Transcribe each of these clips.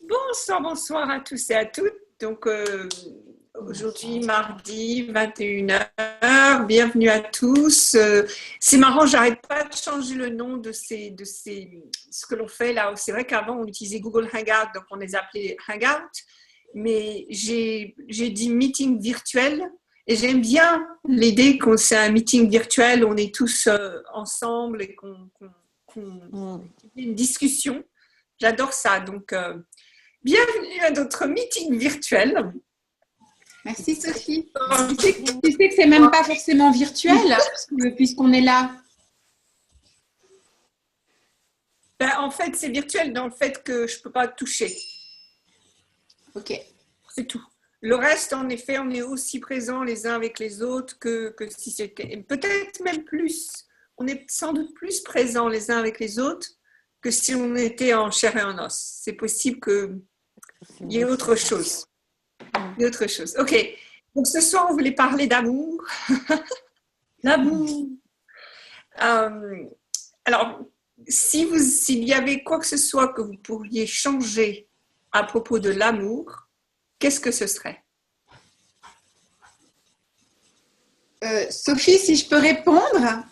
Bonsoir à tous et à toutes. Donc, aujourd'hui, mardi, 21h. Bienvenue à tous. C'est marrant, j'arrête pas de changer le nom de ce que l'on fait là. C'est vrai qu'avant, on utilisait Google Hangout, donc on les appelait Hangout. Mais j'ai dit meeting virtuel. Et j'aime bien l'idée qu'on c'est un meeting virtuel, on est tous ensemble et qu'on ait une discussion. J'adore ça. Donc, bienvenue à notre meeting virtuel. Merci Sophie. Tu sais que c'est même pas forcément virtuel puisqu'on est là. Ben, en fait, c'est virtuel dans le fait que je ne peux pas toucher. Ok. C'est tout. Le reste, en effet, on est aussi présents les uns avec les autres que si c'était... Peut-être même plus. On est sans doute plus présents les uns avec les autres que si on était en chair et en os. C'est possible qu'il y ait autre chose. Il y a autre chose. Ok. Donc, ce soir, on voulait parler d'amour. L'amour. Alors, s'il y avait quoi que ce soit que vous pourriez changer à propos de l'amour, qu'est-ce que ce serait? Sophie, si je peux répondre,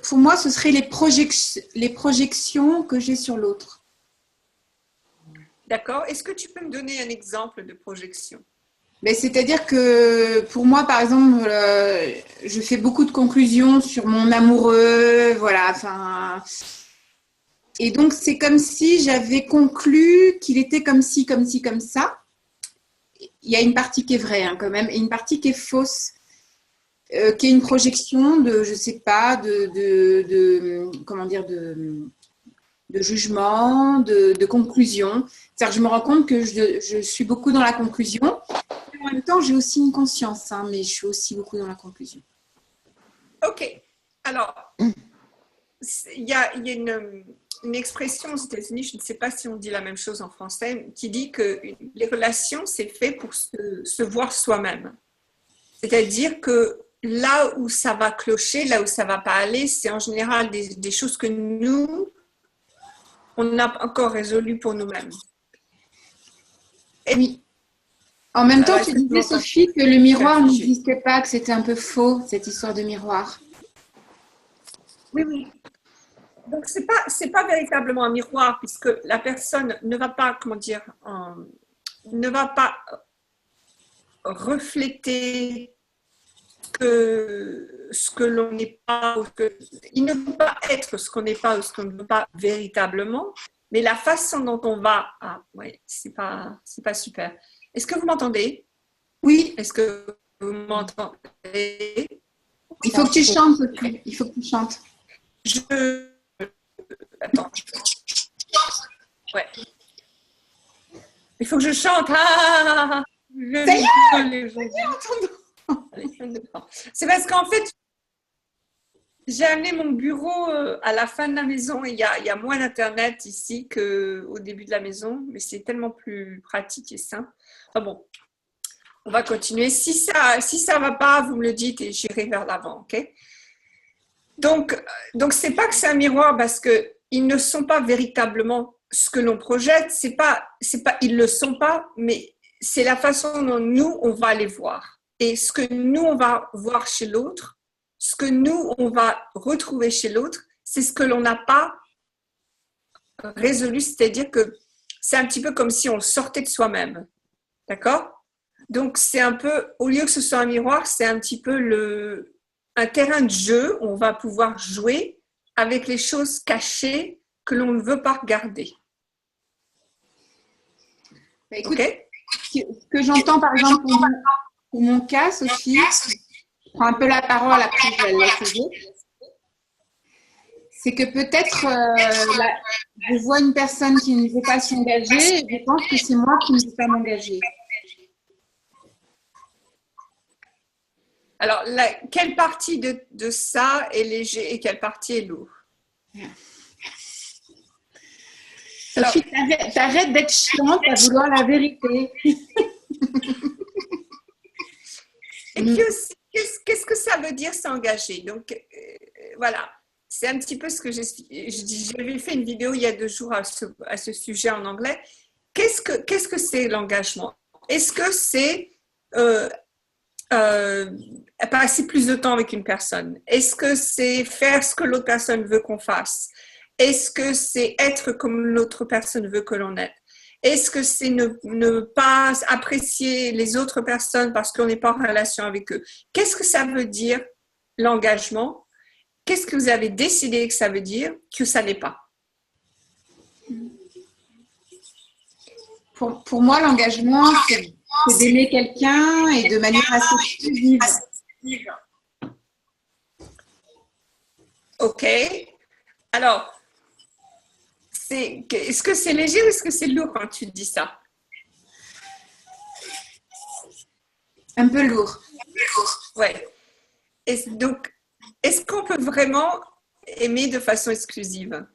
pour moi, ce serait les projections que j'ai sur l'autre. D'accord. Est-ce que tu peux me donner un exemple de projection? C'est-à-dire que pour moi, par exemple, je fais beaucoup de conclusions sur mon amoureux, voilà. Enfin, et donc c'est comme si j'avais conclu qu'il était comme ci, comme ci, comme ça. Il y a une partie qui est vraie quand même, et une partie qui est fausse, qui est une projection de, je sais pas, comment dire, de jugement, de conclusion. C'est-à-dire, je me rends compte que je suis beaucoup dans la conclusion. En même temps, j'ai aussi une conscience, mais je suis aussi beaucoup dans la conclusion. Ok. Alors, il y a une expression aux États-Unis, je ne sais pas si on dit la même chose en français, qui dit que les relations, c'est fait pour se voir soi-même. C'est-à-dire que là où ça va clocher, là où ça ne va pas aller, c'est en général des choses que nous, on n'a pas encore résolues pour nous-mêmes. Oui. En même temps, tu disais, Sophie, que le miroir n'existait pas, que c'était un peu faux, cette histoire de miroir. Oui, oui. Donc, c'est pas véritablement un miroir, puisque la personne ne va pas, comment dire, ne va pas refléter ce que l'on n'est pas, il ne peut pas être ce qu'on n'est pas ou ce qu'on ne veut pas véritablement, mais la façon dont on va, oui, c'est pas super. Est-ce que vous m'entendez? Oui. Est-ce que vous m'entendez? Il faut que tu chantes, Sophie. Il faut que tu chantes. Attends. Ouais. Il faut que je chante. C'est parce qu'en fait, j'ai amené mon bureau à la fin de la maison et il y a moins d'internet ici qu'au début de la maison, mais c'est tellement plus pratique et simple. Enfin bon, on va continuer. Si ça va pas, vous me le dites et j'irai vers l'avant, ok? Donc c'est pas que c'est un miroir parce que ils ne sont pas véritablement ce que l'on projette. C'est pas, ils le sont pas, mais c'est la façon dont nous on va les voir. Et ce que nous on va voir chez l'autre, ce que nous on va retrouver chez l'autre, c'est ce que l'on n'a pas résolu. C'est-à-dire que c'est un petit peu comme si on sortait de soi-même, d'accord? Donc c'est un peu, au lieu que ce soit un miroir, c'est un petit peu un terrain de jeu où on va pouvoir jouer avec les choses cachées que l'on ne veut pas regarder. Écoute, ce que j'entends par exemple pour mon cas, Sophie, je prends un peu la parole après je vais laisser. C'est que peut-être je vois une personne qui ne veut pas s'engager et je pense que c'est moi qui ne veux pas m'engager. Alors, quelle partie de ça est léger et quelle partie est lourde? Sophie, t'arrêtes d'être chiante à vouloir la vérité. Et puis aussi, qu'est-ce que ça veut dire s'engager? Donc, voilà. c'est un petit peu ce que j'avais fait une vidéo il y a 2 jours à ce sujet en anglais. Qu'est-ce que c'est l'engagement? Est-ce que c'est passer plus de temps avec une personne? Est-ce que c'est faire ce que l'autre personne veut qu'on fasse? Est-ce que c'est être comme l'autre personne veut que l'on est? Est-ce que c'est ne pas apprécier les autres personnes parce qu'on n'est pas en relation avec eux? Qu'est-ce que ça veut dire l'engagement? Qu'est-ce que vous avez décidé que ça veut dire que ça n'est pas? Pour moi, l'engagement, c'est d'aimer quelqu'un et de manière assez exclusive. Ok. Alors, est-ce que c'est léger ou est-ce que c'est lourd quand tu dis ça? Un peu lourd. Ouais. Donc, est-ce qu'on peut vraiment aimer de façon exclusive?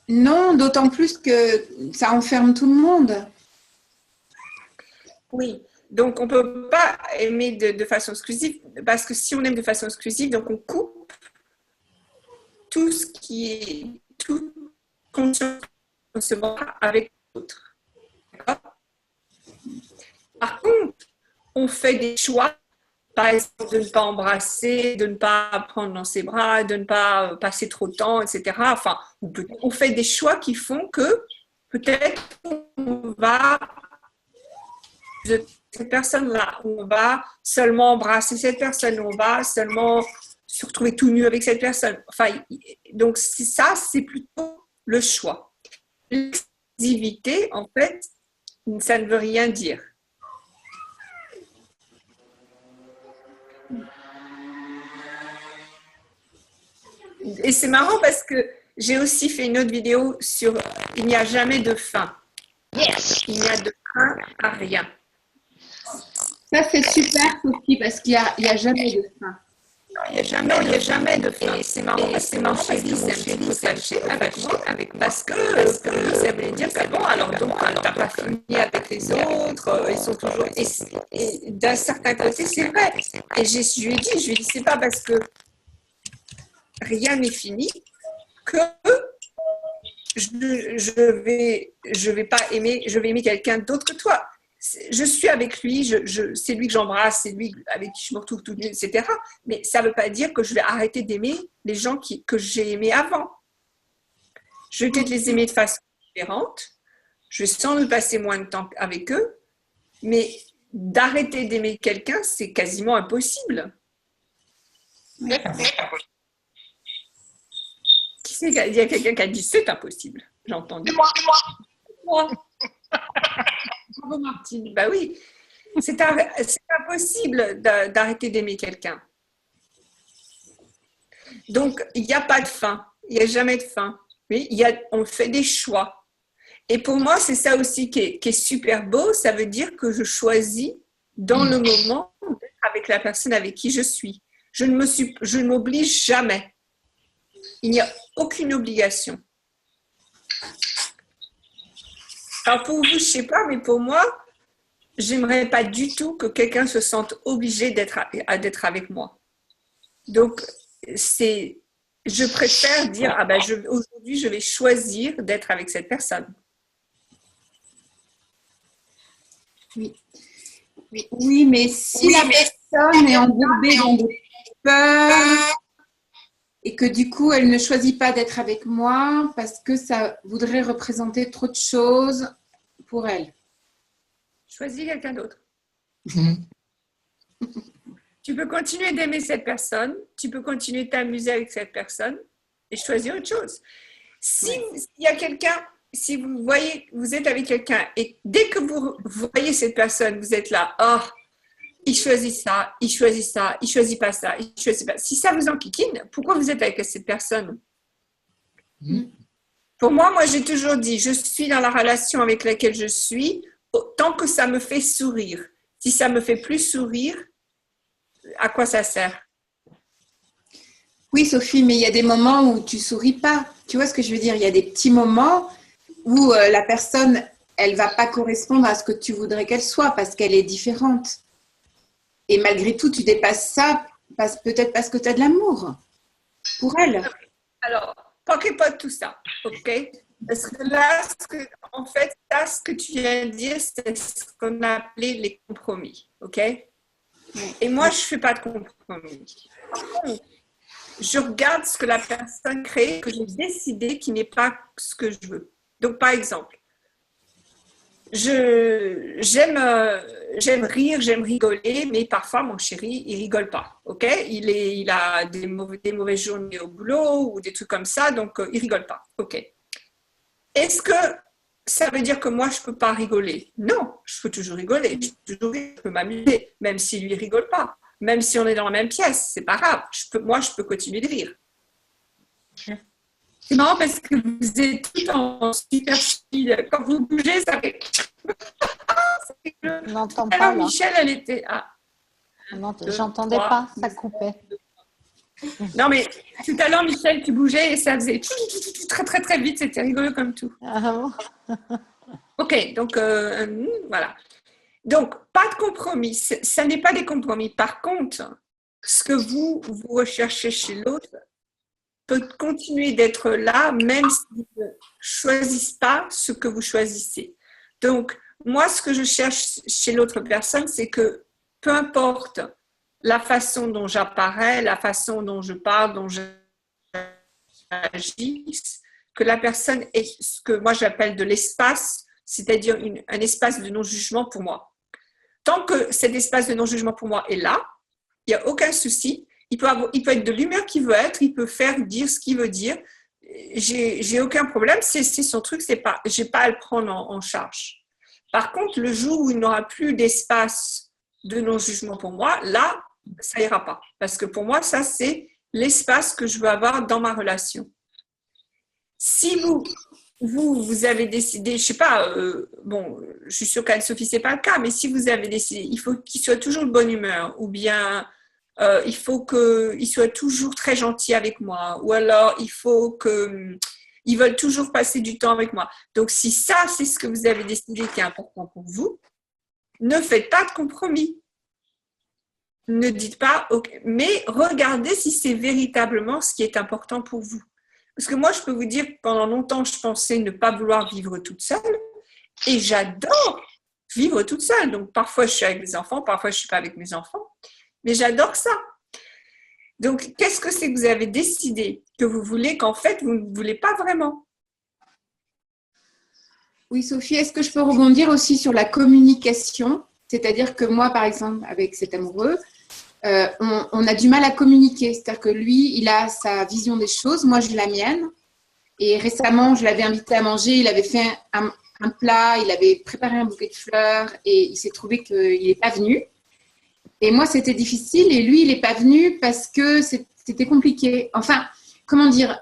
Non, d'autant plus que ça enferme tout le monde. Oui. Donc, on ne peut pas aimer de façon exclusive parce que si on aime de façon exclusive, donc on coupe tout ce qui est tout conscience avec l'autre. D'accord? Par contre, on fait des choix, par exemple de ne pas embrasser, de ne pas prendre dans ses bras, de ne pas passer trop de temps, etc. Enfin, on fait des choix qui font que peut-être on va de cette personne-là, on va seulement embrasser cette personne, on va seulement se retrouver tout nu avec cette personne. Enfin, donc ça, c'est plutôt le choix. L'exclusivité, en fait, ça ne veut rien dire. Et c'est marrant parce que j'ai aussi fait une autre vidéo sur il n'y a jamais de fin. Yes. Il n'y a de fin à rien. Ça, c'est super, Sophie, parce qu'il n'y a jamais de fin. Il n'y a jamais de fin. C'est marrant parce que c'est un petit peu caché parce que ça voulait dire que bon, alors tu n'as pas fini avec les autres, ils sont toujours. Et d'un certain côté, c'est vrai. Et je lui ai dit, c'est pas parce que rien n'est fini que je vais pas aimer, je vais aimer quelqu'un d'autre que toi. Je suis avec lui, c'est lui que j'embrasse, c'est lui avec qui je me retrouve tout nu, etc. Mais ça ne veut pas dire que je vais arrêter d'aimer les gens que j'ai aimés avant. Je vais peut-être les aimer de façon différente. Je vais sans doute passer moins de temps avec eux. Mais d'arrêter d'aimer quelqu'un, c'est quasiment impossible. Il y a quelqu'un qui a dit c'est impossible. J'ai entendu. Moi. Bravo Martine. Bah oui, c'est impossible d'arrêter d'aimer quelqu'un. Donc, il n'y a pas de fin. Il n'y a jamais de fin. Oui, on fait des choix. Et pour moi, c'est ça aussi qui est super beau. Ça veut dire que je choisis dans le moment d'être avec la personne avec qui je suis. Je ne m'oblige jamais. Il n'y a aucune obligation. Alors pour vous, je ne sais pas, mais pour moi, j'aimerais pas du tout que quelqu'un se sente obligé d'être avec moi. Donc, je préfère dire, aujourd'hui, je vais choisir d'être avec cette personne. Oui, mais si la personne est embourbée dans des peurs et que du coup, elle ne choisit pas d'être avec moi parce que ça voudrait représenter trop de choses pour elle. Choisis quelqu'un d'autre. Tu peux continuer d'aimer cette personne, tu peux continuer de t'amuser avec cette personne et choisir autre chose. Si il y a quelqu'un, si vous voyez, vous êtes avec quelqu'un et dès que vous voyez cette personne, vous êtes là, oh, il choisit ça, il choisit ça, il choisit pas ça, il choisit pas. Si ça vous enquiquine, pourquoi vous êtes avec cette personne? Pour moi, j'ai toujours dit, je suis dans la relation avec laquelle je suis tant que ça me fait sourire. Si ça me fait plus sourire, à quoi ça sert? Oui, Sophie, mais il y a des moments où tu souris pas. Tu vois ce que je veux dire? Il y a des petits moments où la personne, elle va pas correspondre à ce que tu voudrais qu'elle soit parce qu'elle est différente. Et malgré tout, tu dépasses ça peut-être parce que tu as de l'amour pour elle. Alors, parlez pas de tout ça, ok? Parce que là, en fait, là, ce que tu viens de dire, c'est ce qu'on a appelé les compromis, ok? Et moi, je ne fais pas de compromis. Par contre, je regarde ce que la personne crée, que j'ai décidé qui n'est pas ce que je veux. Donc, par exemple, j'aime rire, j'aime rigoler, mais parfois mon chéri, il rigole pas, ok? Il a des mauvaises journées au boulot ou des trucs comme ça, donc il rigole pas, ok? Est-ce que ça veut dire que moi je peux pas rigoler? Non, je peux toujours rigoler, je peux m'amuser, même si lui rigole pas, même si on est dans la même pièce, c'est pas grave. Moi je peux continuer de rire. C'est marrant parce que vous êtes tout en super chill. Quand vous bougez, ça fait. On n'entend pas. Alors, Là. Michel, elle était. Ah. J'entendais pas, ça coupait. Non, mais tout à l'heure, Michel, tu bougeais et ça faisait très, très, très vite. C'était rigolo comme tout. Ah, Ok, donc voilà. Donc, pas de compromis. Ça n'est pas des compromis. Par contre, ce que vous recherchez chez l'autre peut continuer d'être là, même s'ils ne choisissent pas ce que vous choisissez. Donc, moi, ce que je cherche chez l'autre personne, c'est que peu importe la façon dont j'apparais, la façon dont je parle, dont j'agis, que la personne ait ce que moi j'appelle de l'espace, c'est-à-dire un espace de non-jugement pour moi. Tant que cet espace de non-jugement pour moi est là, il n'y a aucun souci. Il peut être de l'humeur qu'il veut être, il peut dire ce qu'il veut dire. J'ai aucun problème, c'est son truc, je n'ai pas à le prendre en charge. Par contre, le jour où il n'aura plus d'espace de non-jugement pour moi, là, ça ira pas. Parce que pour moi, ça, c'est l'espace que je veux avoir dans ma relation. Si vous avez décidé, je sais pas, bon, je suis sûre qu'Anne-Sophie, c'est pas le cas, mais si vous avez décidé, il faut qu'il soit toujours de bonne humeur, ou bien il faut qu'il soit toujours très gentil avec moi, ou alors il faut qu'ils veulent toujours passer du temps avec moi. Donc, si ça, c'est ce que vous avez décidé qui est important pour vous, ne faites pas de compromis. Ne dites pas, okay, mais regardez si c'est véritablement ce qui est important pour vous. Parce que moi, je peux vous dire que pendant longtemps, je pensais ne pas vouloir vivre toute seule, et j'adore vivre toute seule. Donc, parfois, je suis avec mes enfants, parfois, je ne suis pas avec mes enfants. Mais j'adore ça. Donc, qu'est-ce que c'est que vous avez décidé que vous voulez qu'en fait, vous ne voulez pas vraiment? Oui, Sophie, est-ce que je peux rebondir aussi sur la communication? C'est-à-dire que moi, par exemple, avec cet amoureux, on a du mal à communiquer. C'est-à-dire que lui, il a sa vision des choses, moi, j'ai la mienne. Et récemment, je l'avais invité à manger, il avait fait un plat, il avait préparé un bouquet de fleurs et il s'est trouvé qu'il n'est pas venu. Et moi, c'était difficile et lui, il n'est pas venu parce que c'était compliqué. Enfin, comment dire,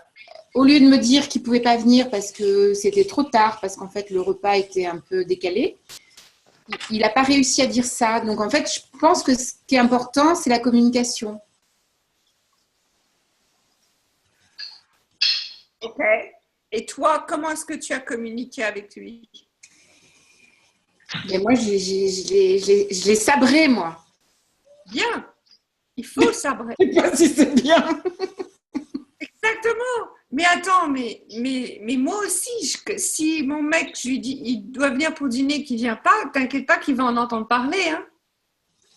au lieu de me dire qu'il ne pouvait pas venir parce que c'était trop tard, parce qu'en fait, le repas était un peu décalé, il n'a pas réussi à dire ça. Donc, en fait, je pense que ce qui est important, c'est la communication. Ok. Et toi, comment est-ce que tu as communiqué avec lui? Mais moi, je l'ai sabré, moi. Bien. Il faut sabrer. Je ne sais pas si c'est bien. Exactement. Mais attends, mais moi aussi, si mon mec, je lui dis, il doit venir pour dîner, qu'il ne vient pas, t'inquiète pas qu'il va en entendre parler. Hein.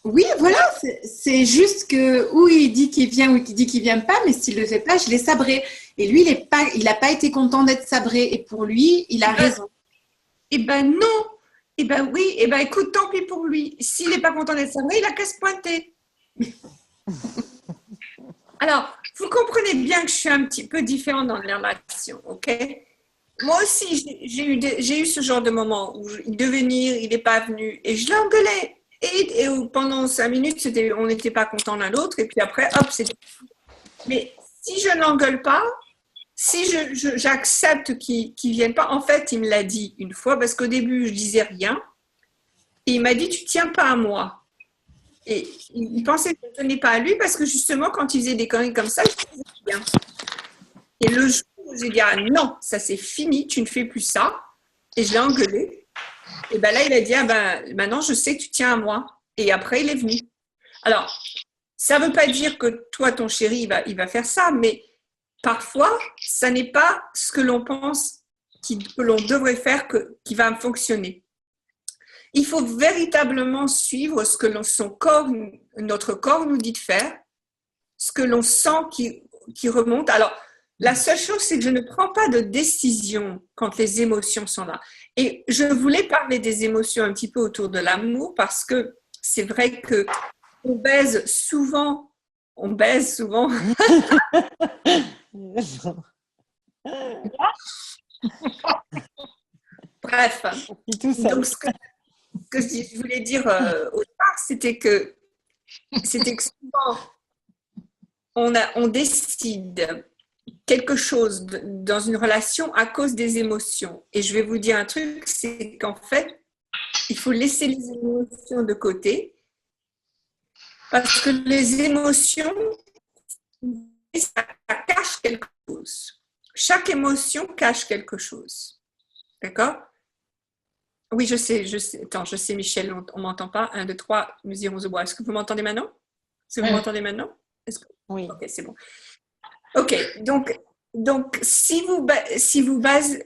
Oui, voilà, c'est juste que ou il dit qu'il vient ou qu'il dit qu'il ne vient pas, mais s'il ne le fait pas, je l'ai sabré. Et lui, il n'a pas été content d'être sabré. Et pour lui, il a raison. Eh ben non. Eh ben oui. Eh ben écoute, tant pis pour lui. S'il n'est pas content d'être sabré, il n'a qu'à se pointer. Alors, vous comprenez bien que je suis un petit peu différente dans les relations, ok? Moi aussi, j'ai eu ce genre de moment où il devait venir, il n'est pas venu, et je l'ai engueulé. Et pendant 5 minutes, on n'était pas contents l'un l'autre, et puis après, hop, c'était... Mais si je n'engueule pas, si j'accepte qu'il ne vienne pas, en fait, il me l'a dit une fois, parce qu'au début, je disais rien, et il m'a dit, tu ne tiens pas à moi. Et il pensait que je ne tenais pas à lui parce que justement, quand il faisait des conneries comme ça, je faisais bien. Et le jour où j'ai dit, ah non, ça c'est fini, tu ne fais plus ça, et je l'ai engueulé, et ben là, il a dit, ah ben maintenant, je sais que tu tiens à moi. Et après, il est venu. Alors, Ça ne veut pas dire que toi, ton chéri, il va faire ça, mais parfois, ça n'est pas ce que l'on pense que l'on devrait faire qui va fonctionner. Il faut véritablement suivre ce que notre corps nous dit de faire, ce que l'on sent qui remonte. Alors, la seule chose, c'est que je ne prends pas de décision quand les émotions sont là. Et je voulais parler des émotions un petit peu autour de l'amour parce que c'est vrai que on baise souvent. Bref. Donc, ce que je voulais dire au départ, c'était que souvent, on décide quelque chose dans une relation à cause des émotions. Et je vais vous dire un truc, c'est qu'en fait, il faut laisser les émotions de côté parce que les émotions, ça cache quelque chose. Chaque émotion cache quelque chose. D'accord? Oui, je sais. Attends, je sais, Michel, on ne m'entend pas. 1, 2, 3, nous irons au bois. Est-ce que vous m'entendez maintenant? Est-ce que vous m'entendez maintenant? Oui. Ok, c'est bon. Ok, donc si vous basez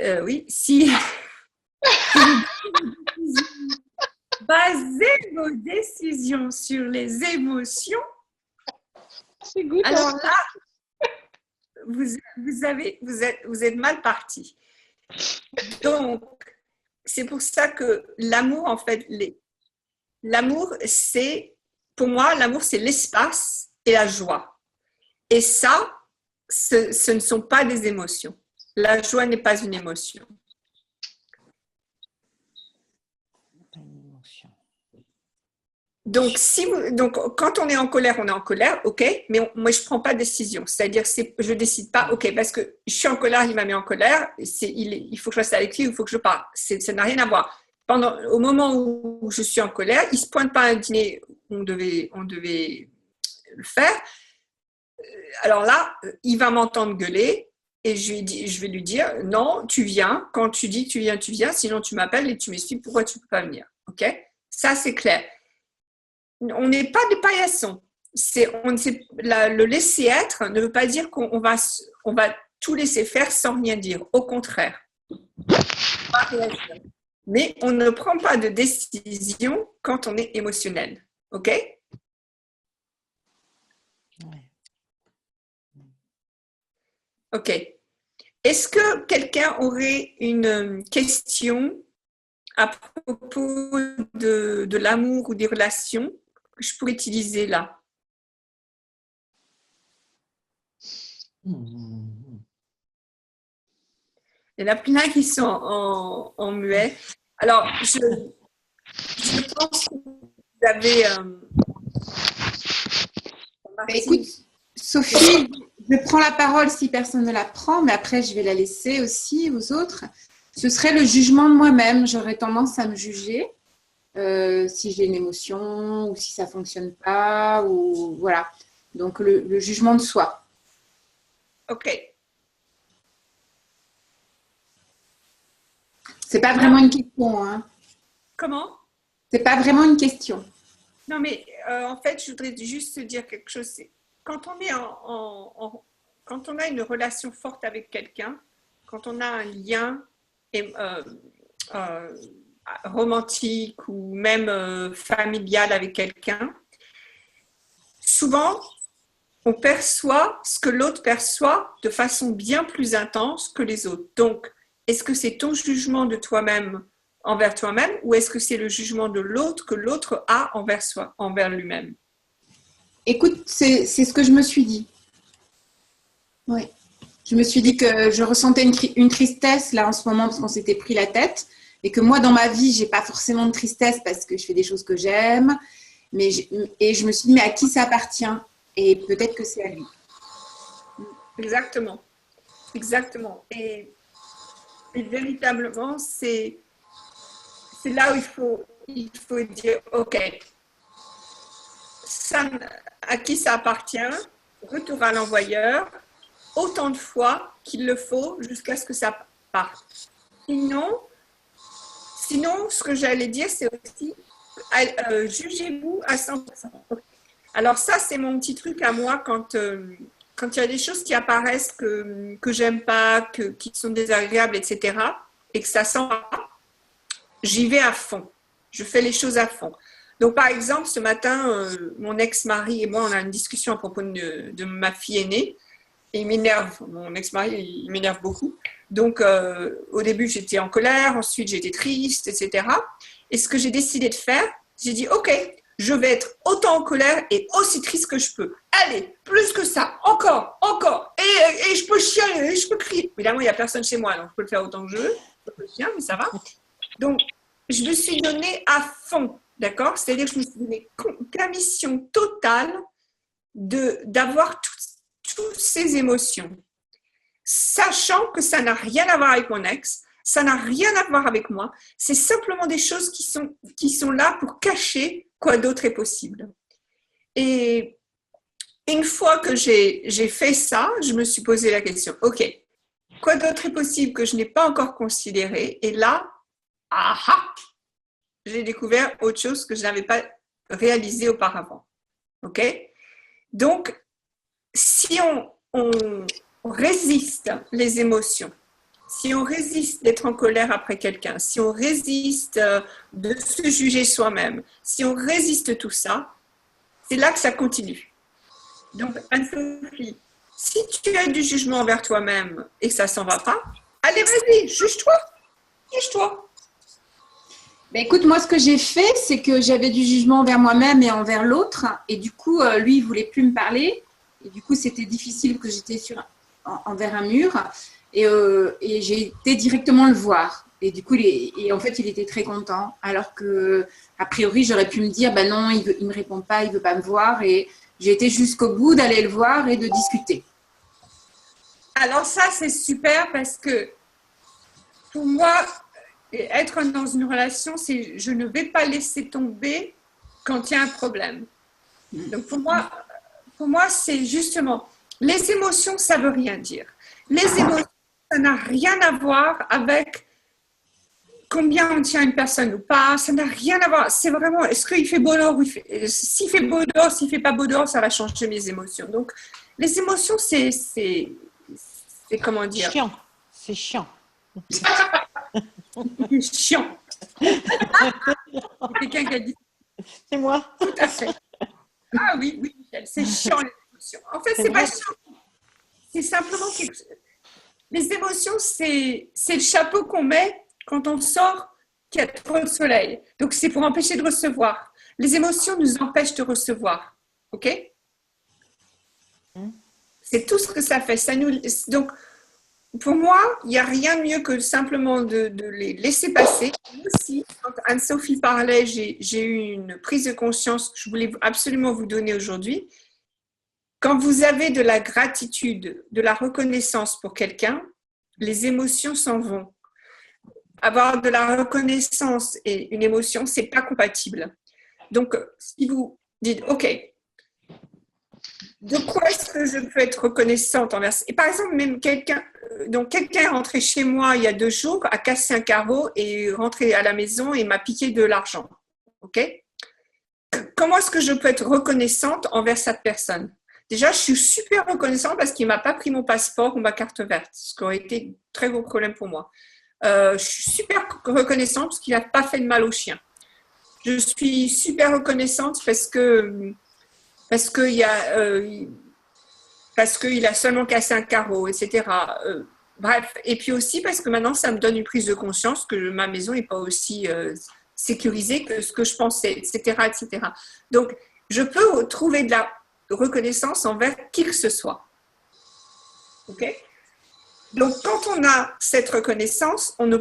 vos décisions sur les émotions, alors là, vous êtes mal parti. Donc, c'est pour ça que l'amour, en fait, l'amour, pour moi, l'amour, c'est l'espace et la joie. Et ça, ce ne sont pas des émotions. La joie n'est pas une émotion. Donc, quand on est en colère, ok, mais moi, je ne prends pas de décision. C'est-à-dire, je ne décide pas, ok, parce que je suis en colère, il m'a mis en colère, il faut que je reste avec lui, il faut que je parte. Ça n'a rien à voir. Au moment où je suis en colère, il ne se pointe pas à un dîner où on devait le faire. Alors là, il va m'entendre gueuler et je vais lui dire, non, tu viens. Quand tu dis que tu viens, sinon tu m'appelles et tu m'expliques pourquoi tu ne peux pas venir. Ok? Ça, c'est clair. On n'est pas des paillassons. Le laisser être ne veut pas dire qu'on va tout laisser faire sans rien dire. Au contraire. Mais on ne prend pas de décision quand on est émotionnel. OK? OK. Est-ce que quelqu'un aurait une question à propos de l'amour ou des relations que je pourrais utiliser là? Il y en a plein qui sont en muet. Alors, je pense que vous avez... Écoute, Sophie, je prends la parole si personne ne la prend, mais après, je vais la laisser aussi aux autres. Ce serait le jugement de moi-même. J'aurais tendance à me juger si j'ai une émotion ou si ça ne fonctionne pas. Ou, voilà. Donc, le jugement de soi. OK. C'est pas vraiment une question. Hein. Comment? C'est pas vraiment une question. Non, mais en fait, je voudrais juste te dire quelque chose. Quand on est quand on a une relation forte avec quelqu'un, quand on a un lien romantique ou même familial avec quelqu'un, souvent, on perçoit ce que l'autre perçoit de façon bien plus intense que les autres. Donc, est-ce que c'est ton jugement de toi-même envers toi-même ou est-ce que c'est le jugement de l'autre que l'autre a envers lui-même? Écoute, c'est ce que je me suis dit. Oui. Je me suis dit que je ressentais une tristesse là en ce moment parce qu'on s'était pris la tête et que moi dans ma vie, j'ai pas forcément de tristesse parce que je fais des choses que j'aime. Et je me suis dit, mais à qui ça appartient? Et peut-être que c'est à lui. Exactement. Exactement. Et véritablement, c'est là où il faut dire, OK, ça, à qui ça appartient? Retour à l'envoyeur, autant de fois qu'il le faut jusqu'à ce que ça parte. Sinon, ce que j'allais dire, c'est aussi jugez-vous à 100%. Alors ça, c'est mon petit truc à moi quand il y a des choses qui apparaissent que j'aime pas, qui sont désagréables, etc., et que ça sent pas, j'y vais à fond. Je fais les choses à fond. Donc, par exemple, ce matin, mon ex-mari et moi, on a une discussion à propos de ma fille aînée. Et il m'énerve. Mon ex-mari, il m'énerve beaucoup. Donc, au début, j'étais en colère. Ensuite, j'étais triste, etc. Et ce que j'ai décidé de faire, j'ai dit, OK, je vais être autant en colère et aussi triste que je peux. Allez, plus que ça, encore, encore. Et je peux chialer, et je peux crier. Évidemment, il n'y a personne chez moi, donc je peux le faire autant que je veux. Je peux le faire, mais ça va. Donc, je me suis donnée à fond, d'accord? C'est-à-dire que je me suis donnée la mission totale d'avoir toutes ces émotions, sachant que ça n'a rien à voir avec mon ex, ça n'a rien à voir avec moi, c'est simplement des choses qui sont là pour cacher quoi d'autre est possible. Et une fois que j'ai fait ça, je me suis posé la question, ok, quoi d'autre est possible que je n'ai pas encore considéré? Et là, j'ai découvert autre chose que je n'avais pas réalisé auparavant. Ok? Donc, si on résiste les émotions, si on résiste d'être en colère après quelqu'un, si on résiste de se juger soi-même, si on résiste tout ça, c'est là que ça continue. Donc, Anne-Sophie, si tu as du jugement envers toi-même et que ça ne s'en va pas, allez, vas-y, juge-toi, juge-toi. Ben écoute, moi, ce que j'ai fait, c'est que j'avais du jugement envers moi-même et envers l'autre. Et du coup, lui, il ne voulait plus me parler. Et du coup, c'était difficile que j'étais envers un mur. Et j'ai été directement le voir. Et du coup, en fait, il était très content. Alors que, a priori, j'aurais pu me dire, ben non, il ne me répond pas, il ne veut pas me voir. Et j'ai été jusqu'au bout d'aller le voir et de discuter. Alors ça, c'est super parce que pour moi, être dans une relation, c'est je ne vais pas laisser tomber quand il y a un problème. Donc pour moi, c'est justement, les émotions, ça ne veut rien dire. Les émotions, ça n'a rien à voir avec combien on tient une personne ou pas, ça n'a rien à voir. C'est vraiment, est-ce qu'il fait beau dehors ou s'il fait beau dehors, s'il ne fait pas beau dehors, ça va changer mes émotions. Donc, les émotions, c'est comment dire? Chiant. C'est chiant. C'est chiant. C'est quelqu'un qui a dit. C'est moi. Tout à fait. Ah oui, Michel, c'est chiant les émotions. En fait, c'est pas chiant. C'est simplement quelque chose. Les émotions, c'est le chapeau qu'on met quand on sort qu'il y a trop de soleil. Donc, c'est pour empêcher de recevoir. Les émotions nous empêchent de recevoir. OK? C'est tout ce que ça fait. Donc, pour moi, il n'y a rien de mieux que simplement de les laisser passer. Aussi, quand Anne-Sophie parlait, j'ai eu une prise de conscience que je voulais absolument vous donner aujourd'hui. Quand vous avez de la gratitude, de la reconnaissance pour quelqu'un, les émotions s'en vont. Avoir de la reconnaissance et une émotion, ce n'est pas compatible. Donc, si vous dites, OK, de quoi est-ce que je peux être reconnaissante envers ça? Et par exemple, même quelqu'un est rentré chez moi il y a 2 jours, a cassé un carreau et est rentré à la maison et m'a piqué de l'argent. OK? Comment est-ce que je peux être reconnaissante envers cette personne? Déjà, je suis super reconnaissante parce qu'il ne m'a pas pris mon passeport ou ma carte verte, ce qui aurait été un très gros problème pour moi. Je suis super reconnaissante parce qu'il n'a pas fait de mal au chien. Je suis super reconnaissante parce qu'il a seulement cassé un carreau, etc. Bref, et puis aussi parce que maintenant, ça me donne une prise de conscience que ma maison n'est pas aussi sécurisée que ce que je pensais, etc., etc. Donc, je peux trouver de la reconnaissance envers qui que ce soit. OK? Donc, quand on a cette reconnaissance, on ne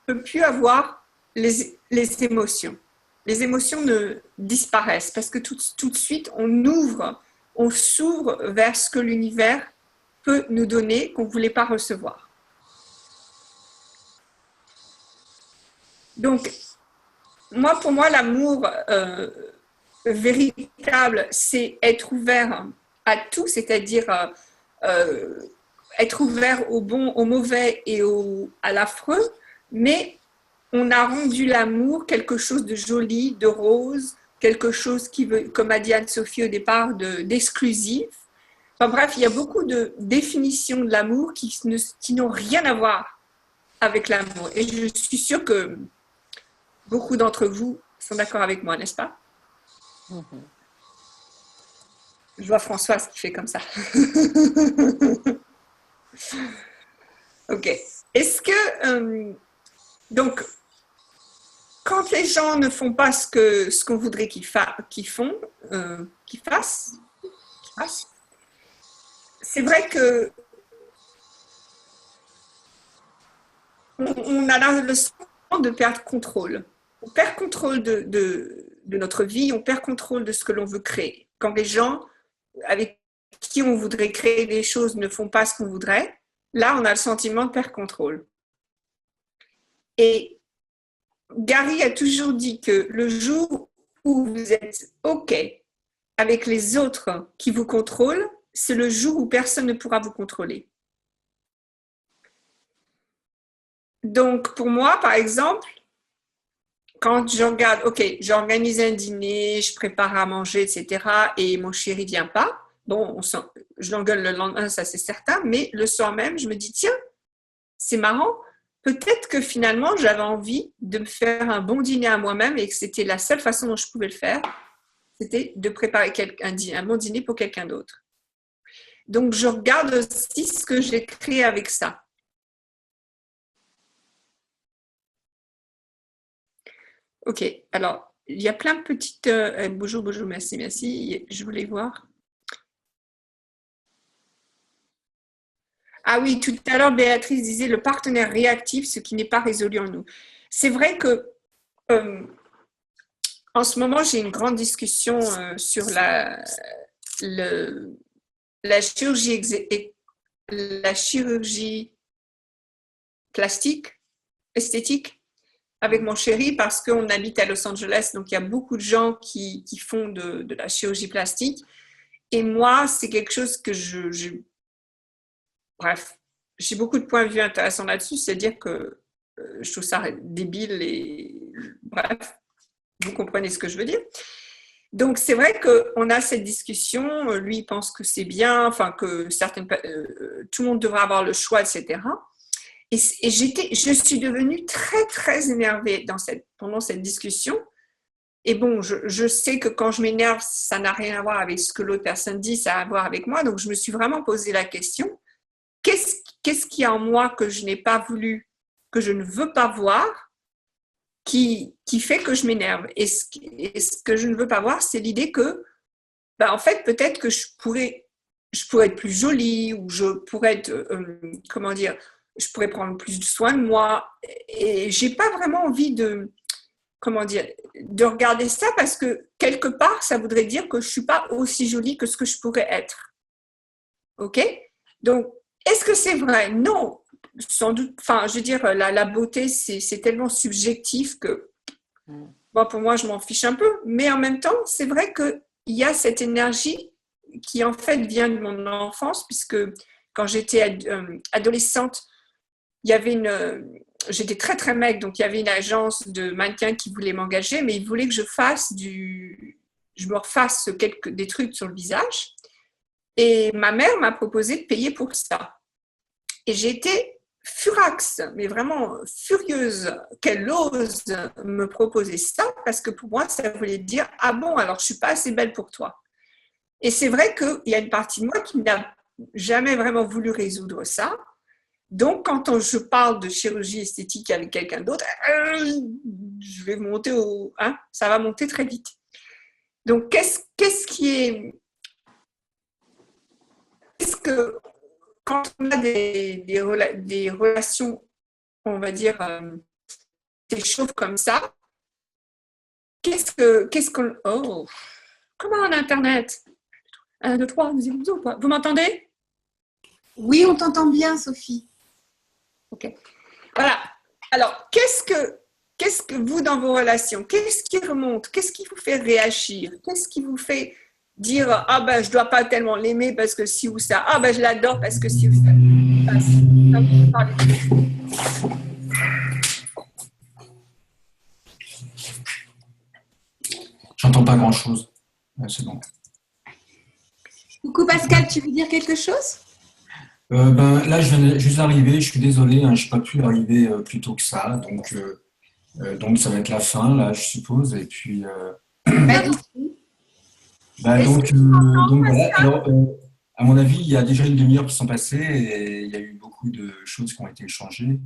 peut plus avoir les émotions. Les émotions ne disparaissent parce que tout de suite, on s'ouvre vers ce que l'univers peut nous donner qu'on ne voulait pas recevoir. Donc, pour moi, l'amour véritable, c'est être ouvert à tout, c'est-à-dire être ouvert au bon, au mauvais et à l'affreux, mais on a rendu l'amour quelque chose de joli, de rose, quelque chose qui veut, comme a dit Anne-Sophie au départ, d'exclusif. Enfin bref, il y a beaucoup de définitions de l'amour qui n'ont rien à voir avec l'amour. Et je suis sûre que beaucoup d'entre vous sont d'accord avec moi, n'est-ce pas? Je vois Françoise qui fait comme ça. Ok. Est-ce que... donc, quand les gens ne font pas ce qu'on voudrait qu'ils fassent, c'est vrai que on a le sentiment de perdre contrôle. On perd contrôle de notre vie, on perd contrôle de ce que l'on veut créer. Quand les gens avec qui on voudrait créer des choses ne font pas ce qu'on voudrait, là, on a le sentiment de perdre contrôle. Et Gary a toujours dit que le jour où vous êtes OK avec les autres qui vous contrôlent, c'est le jour où personne ne pourra vous contrôler. Donc, pour moi, par exemple, quand je regarde, OK, j'organise un dîner, je prépare à manger, etc., et mon chéri ne vient pas, bon, je l'engueule le lendemain, ça c'est certain, mais le soir même, je me dis, tiens, c'est marrant, peut-être que finalement, j'avais envie de me faire un bon dîner à moi-même et que c'était la seule façon dont je pouvais le faire, c'était de préparer un bon dîner pour quelqu'un d'autre. Donc, je regarde aussi ce que j'ai créé avec ça. Ok, alors, il y a plein de petites... bonjour, merci, je voulais voir. Ah oui, tout à l'heure, Béatrice disait le partenaire réactif, ce qui n'est pas résolu en nous. C'est vrai que en ce moment, j'ai une grande discussion sur la chirurgie plastique, esthétique, avec mon chéri, parce qu'on habite à Los Angeles, donc il y a beaucoup de gens qui font de la chirurgie plastique. Et moi, c'est quelque chose que bref, j'ai beaucoup de points de vue intéressants là-dessus, c'est-à-dire que je trouve ça débile et bref, vous comprenez ce que je veux dire. Donc, c'est vrai qu'on a cette discussion, lui il pense que c'est bien, enfin que tout le monde devrait avoir le choix, etc. Et je suis devenue très, très énervée pendant cette discussion. Et bon, je sais que quand je m'énerve, ça n'a rien à voir avec ce que l'autre personne dit, ça a à voir avec moi. Donc, je me suis vraiment posé la question, qu'est-ce qu'il y a en moi que je n'ai pas voulu, que je ne veux pas voir, qui fait que je m'énerve. Et ce que je ne veux pas voir, c'est l'idée que, en fait, peut-être que je pourrais être plus jolie, ou je pourrais être, comment dire, je pourrais prendre plus de soin de moi. Et j'ai pas vraiment envie de regarder ça, parce que quelque part, ça voudrait dire que je suis pas aussi jolie que ce que je pourrais être. OK? Donc, est-ce que c'est vrai? Non, sans doute. Enfin, je veux dire, la beauté, c'est tellement subjectif que, bon, pour moi, je m'en fiche un peu. Mais en même temps, c'est vrai qu'il y a cette énergie qui, en fait, vient de mon enfance, puisque quand j'étais adolescente, j'étais très, très maigre, donc il y avait une agence de mannequins qui voulait m'engager, mais ils voulaient que je me refasse des trucs sur le visage. Et ma mère m'a proposé de payer pour ça. Et j'ai été furax, mais vraiment furieuse qu'elle ose me proposer ça, parce que pour moi, ça voulait dire « Ah bon, alors je ne suis pas assez belle pour toi ». Et c'est vrai qu'il y a une partie de moi qui n'a jamais vraiment voulu résoudre ça. Donc, quand je parle de chirurgie esthétique avec quelqu'un d'autre, je vais monter ça va monter très vite. Donc, qu'est-ce que, quand on a des relations, on va dire, des choses comme ça, oh, comment en Internet 1, 2, 3, vous m'entendez? Oui, on t'entend bien, Sophie. Ok. Voilà. Alors, qu'est-ce que vous, dans vos relations, qu'est-ce qui remonte? Qu'est-ce qui vous fait réagir? Qu'est-ce qui vous fait dire « Ah ben, je ne dois pas tellement l'aimer parce que si ou ça. Ah ben, je l'adore parce que si ou ça. » j'entends pas grand-chose. Ouais, c'est bon. Coucou Pascal, tu veux dire quelque chose? Là, je viens juste d'arriver. Je suis désolé, hein, je n'ai pas pu arriver plus tôt que ça. Donc, ça va être la fin, là, je suppose. Et puis, Pas du tout. Est-ce que tu donc m'entends, voilà. Pascal? Alors, à mon avis, il y a déjà une demi-heure qui sont passées et il y a eu beaucoup de choses qui ont été échangées.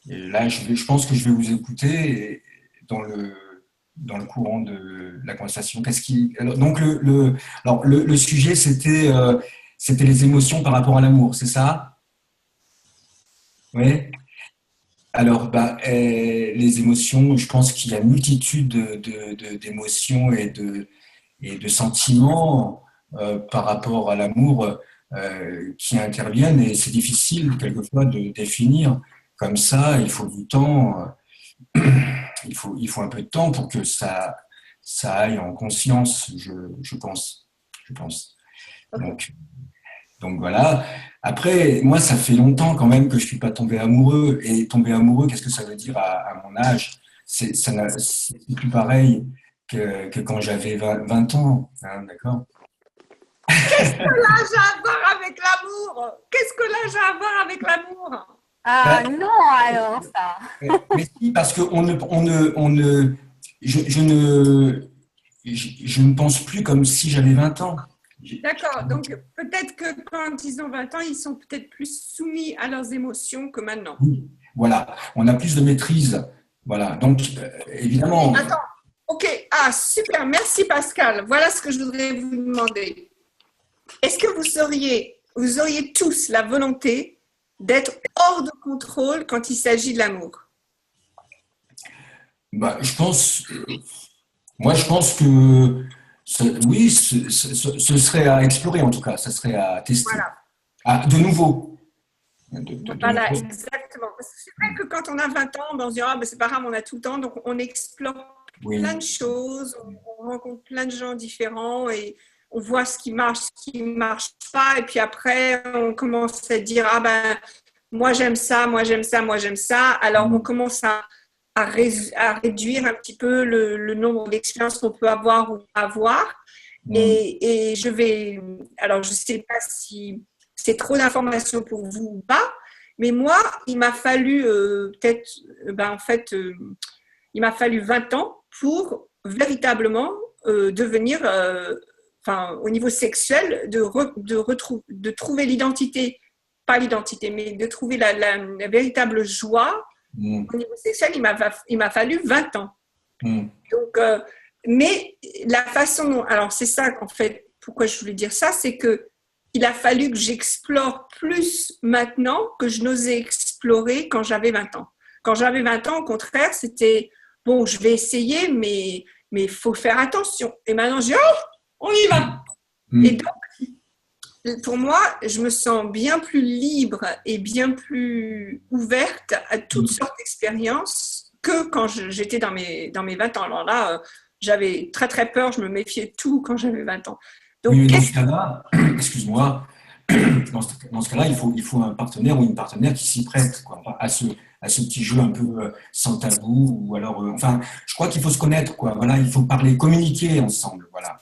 Et là, je pense que je vais vous écouter dans le courant de la conversation. Donc, le sujet, c'était les émotions par rapport à l'amour, c'est ça? Oui. Alors, les émotions, je pense qu'il y a une multitude d'émotions et de sentiments par rapport à l'amour qui interviennent et c'est difficile quelquefois de définir comme ça. Il faut du temps, il faut un peu de temps pour que ça aille en conscience, je pense. Je pense. Donc, donc voilà. Après, moi, ça fait longtemps quand même que je suis pas tombé amoureux. Et tomber amoureux, qu'est-ce que ça veut dire à mon âge? C'est plus pareil que quand j'avais 20 ans. Hein, d'accord? Qu'est-ce que l'âge a à voir avec l'amour? Qu'est-ce que l'âge a à voir avec l'amour? Ah Ben, non, alors ça. mais si, parce que je je ne pense plus comme si j'avais 20 ans. D'accord, donc peut-être que quand ils ont 20 ans, ils sont peut-être plus soumis à leurs émotions que maintenant. Oui, voilà, on a plus de maîtrise. Voilà, donc évidemment. Attends, ok, super, merci Pascal. Voilà ce que je voudrais vous demander. Est-ce que vous auriez tous la volonté d'être hors de contrôle quand il s'agit de l'amour? Je pense, moi je pense que oui, ce serait à explorer en tout cas, ça serait à tester. Voilà. De nouveau. Voilà, Nouveau. exactement. Parce que c'est vrai que quand on a 20 ans, on se dit, c'est pas grave, on a tout le temps, donc on explore Oui. plein de choses, on rencontre plein de gens différents et on voit ce qui marche pas, et puis après, on commence à dire, moi j'aime ça, moi j'aime ça, moi j'aime ça. Alors on commence à réduire un petit peu le nombre d'expériences qu'on peut avoir ou pas avoir. Et alors je sais pas si c'est trop d'informations pour vous ou pas, mais moi, il m'a fallu il m'a fallu 20 ans pour véritablement devenir, au niveau sexuel, de trouver l'identité, pas l'identité, mais de trouver la véritable joie au niveau sexuel. Il m'a fallu 20 ans. Donc, mais la façon dont, alors c'est ça en fait, pourquoi je voulais dire ça, c'est que il a fallu que j'explore plus maintenant que je n'osais explorer quand j'avais 20 ans. Quand j'avais 20 ans, au contraire, c'était bon, je vais essayer, mais il faut faire attention. Et maintenant, je dis, on y va. Et donc, pour moi, je me sens bien plus libre et bien plus ouverte à toutes sortes d'expériences que quand j'étais dans mes 20 ans. Alors là, j'avais très, très peur, je me méfiais de tout quand j'avais 20 ans. Donc, oui, mais dans ce cas-là, excuse-moi, dans ce cas-là, il faut un partenaire ou une partenaire qui s'y prête quoi, à ce petit jeu un peu sans tabou. Ou alors, enfin, je crois qu'il faut se connaître, quoi. Voilà, il faut parler, communiquer ensemble. Voilà.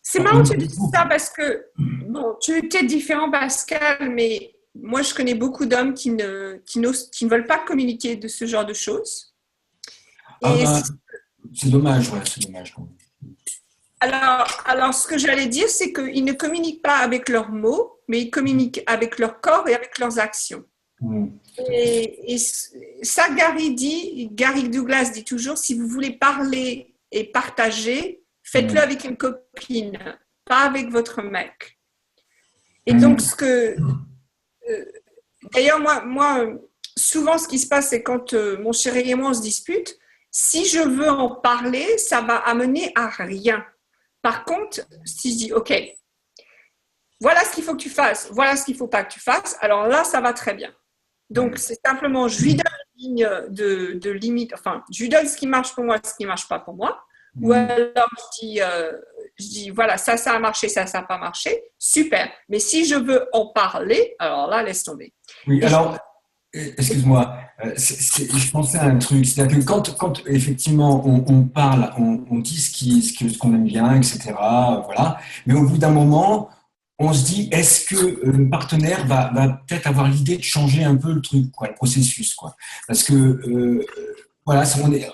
C'est marrant que tu dises ça parce que, bon, tu es peut-être différent, Pascal, mais moi, je connais beaucoup d'hommes qui ne veulent pas communiquer de ce genre de choses. Et c'est dommage, ouais, c'est dommage. Quand même. Alors, ce que j'allais dire, c'est qu'ils ne communiquent pas avec leurs mots, mais ils communiquent avec leur corps et avec leurs actions. Et ça, Gary Douglas dit toujours, si vous voulez parler et partager, faites-le avec une copine, pas avec votre mec. Et donc, d'ailleurs, moi, souvent, ce qui se passe, c'est quand mon chéri et moi, on se dispute, si je veux en parler, ça va amener à rien. Par contre, si je dis, OK, voilà ce qu'il faut que tu fasses, voilà ce qu'il ne faut pas que tu fasses, alors là, ça va très bien. Donc, c'est simplement, je lui donne une ligne de limite, enfin, je lui donne ce qui marche pour moi, ce qui ne marche pas pour moi. Ou alors, je dis, voilà, ça a marché, ça n'a pas marché, super. Mais si je veux en parler, alors là, laisse tomber. Oui, alors, excuse-moi, je pensais à un truc, c'est-à-dire que quand effectivement on parle, on dit ce qu'on aime bien, etc., voilà, mais au bout d'un moment, on se dit, est-ce que le partenaire va peut-être avoir l'idée de changer un peu le truc, quoi, le processus, quoi, parce que voilà,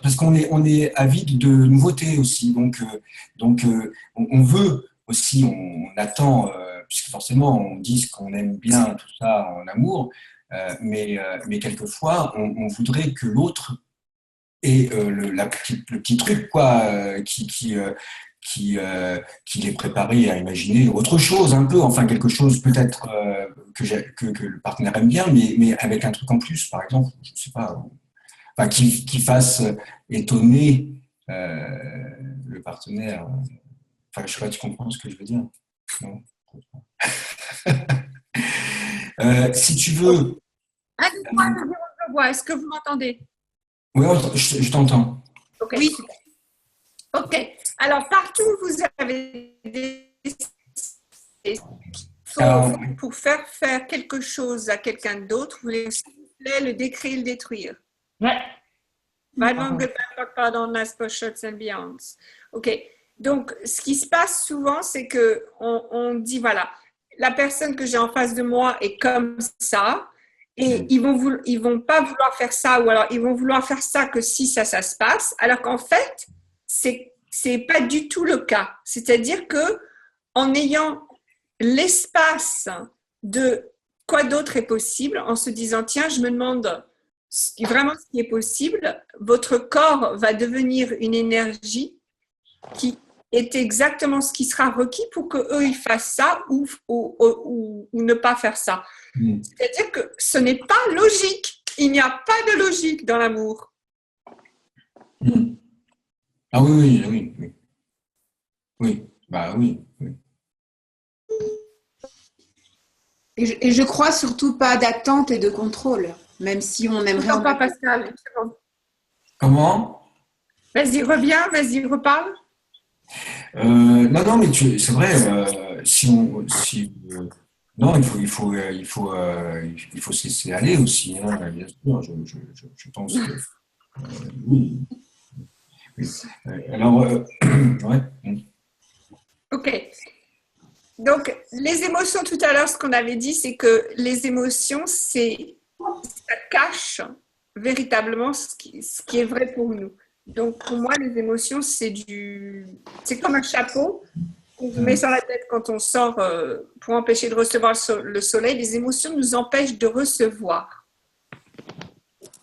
parce qu'on est avide de nouveautés aussi, on veut aussi, on attend, puisque forcément on dit ce qu'on aime bien, tout ça en amour. Mais quelquefois, on voudrait que l'autre ait le petit truc quoi, qui l'ait préparé à imaginer autre chose un peu, enfin quelque chose peut-être que le partenaire aime bien, mais avec un truc en plus, par exemple, je sais pas, enfin, qui fasse étonner le partenaire. Enfin, je sais pas, tu comprends ce que je veux dire? Non. Si tu veux. Ah, dites-moi, je vois. Est-ce que vous m'entendez? Oui, je t'entends. Ok. Oui. Ok. Alors, partout où vous avez des pour faire quelque chose à quelqu'un d'autre, vous voulez le décrire, le détruire. Ouais. Ok. Donc, ce qui se passe souvent, c'est que on dit voilà, la personne que j'ai en face de moi est comme ça, et ils vont pas vouloir faire ça, ou alors ils vont vouloir faire ça que si ça se passe, alors qu'en fait, c'est pas du tout le cas. C'est-à-dire que en ayant l'espace de quoi d'autre est possible, en se disant tiens, je me demande vraiment ce qui est possible, votre corps va devenir une énergie qui est exactement ce qui sera requis pour qu'eux ils fassent ça ou ne pas faire ça. C'est-à-dire que ce n'est pas logique. Il n'y a pas de logique dans l'amour. Ah oui, oui, oui. Oui, bah oui. Oui. Et je crois surtout pas d'attente et de contrôle, même si on aimerait. Non, pas Pascal. Comment? Vas-y, reviens, vas-y, reparle. Non, mais c'est vrai. Non, il faut se laisser aller aussi, hein, bien sûr. Je pense que oui. Oui. Alors, ouais. Ok. Donc, les émotions, tout à l'heure, ce qu'on avait dit, c'est que les émotions, ça cache véritablement ce qui est vrai pour nous. Donc, pour moi, les émotions, c'est comme un chapeau qu'on met sur la tête quand on sort pour empêcher de recevoir le soleil. Les émotions nous empêchent de recevoir.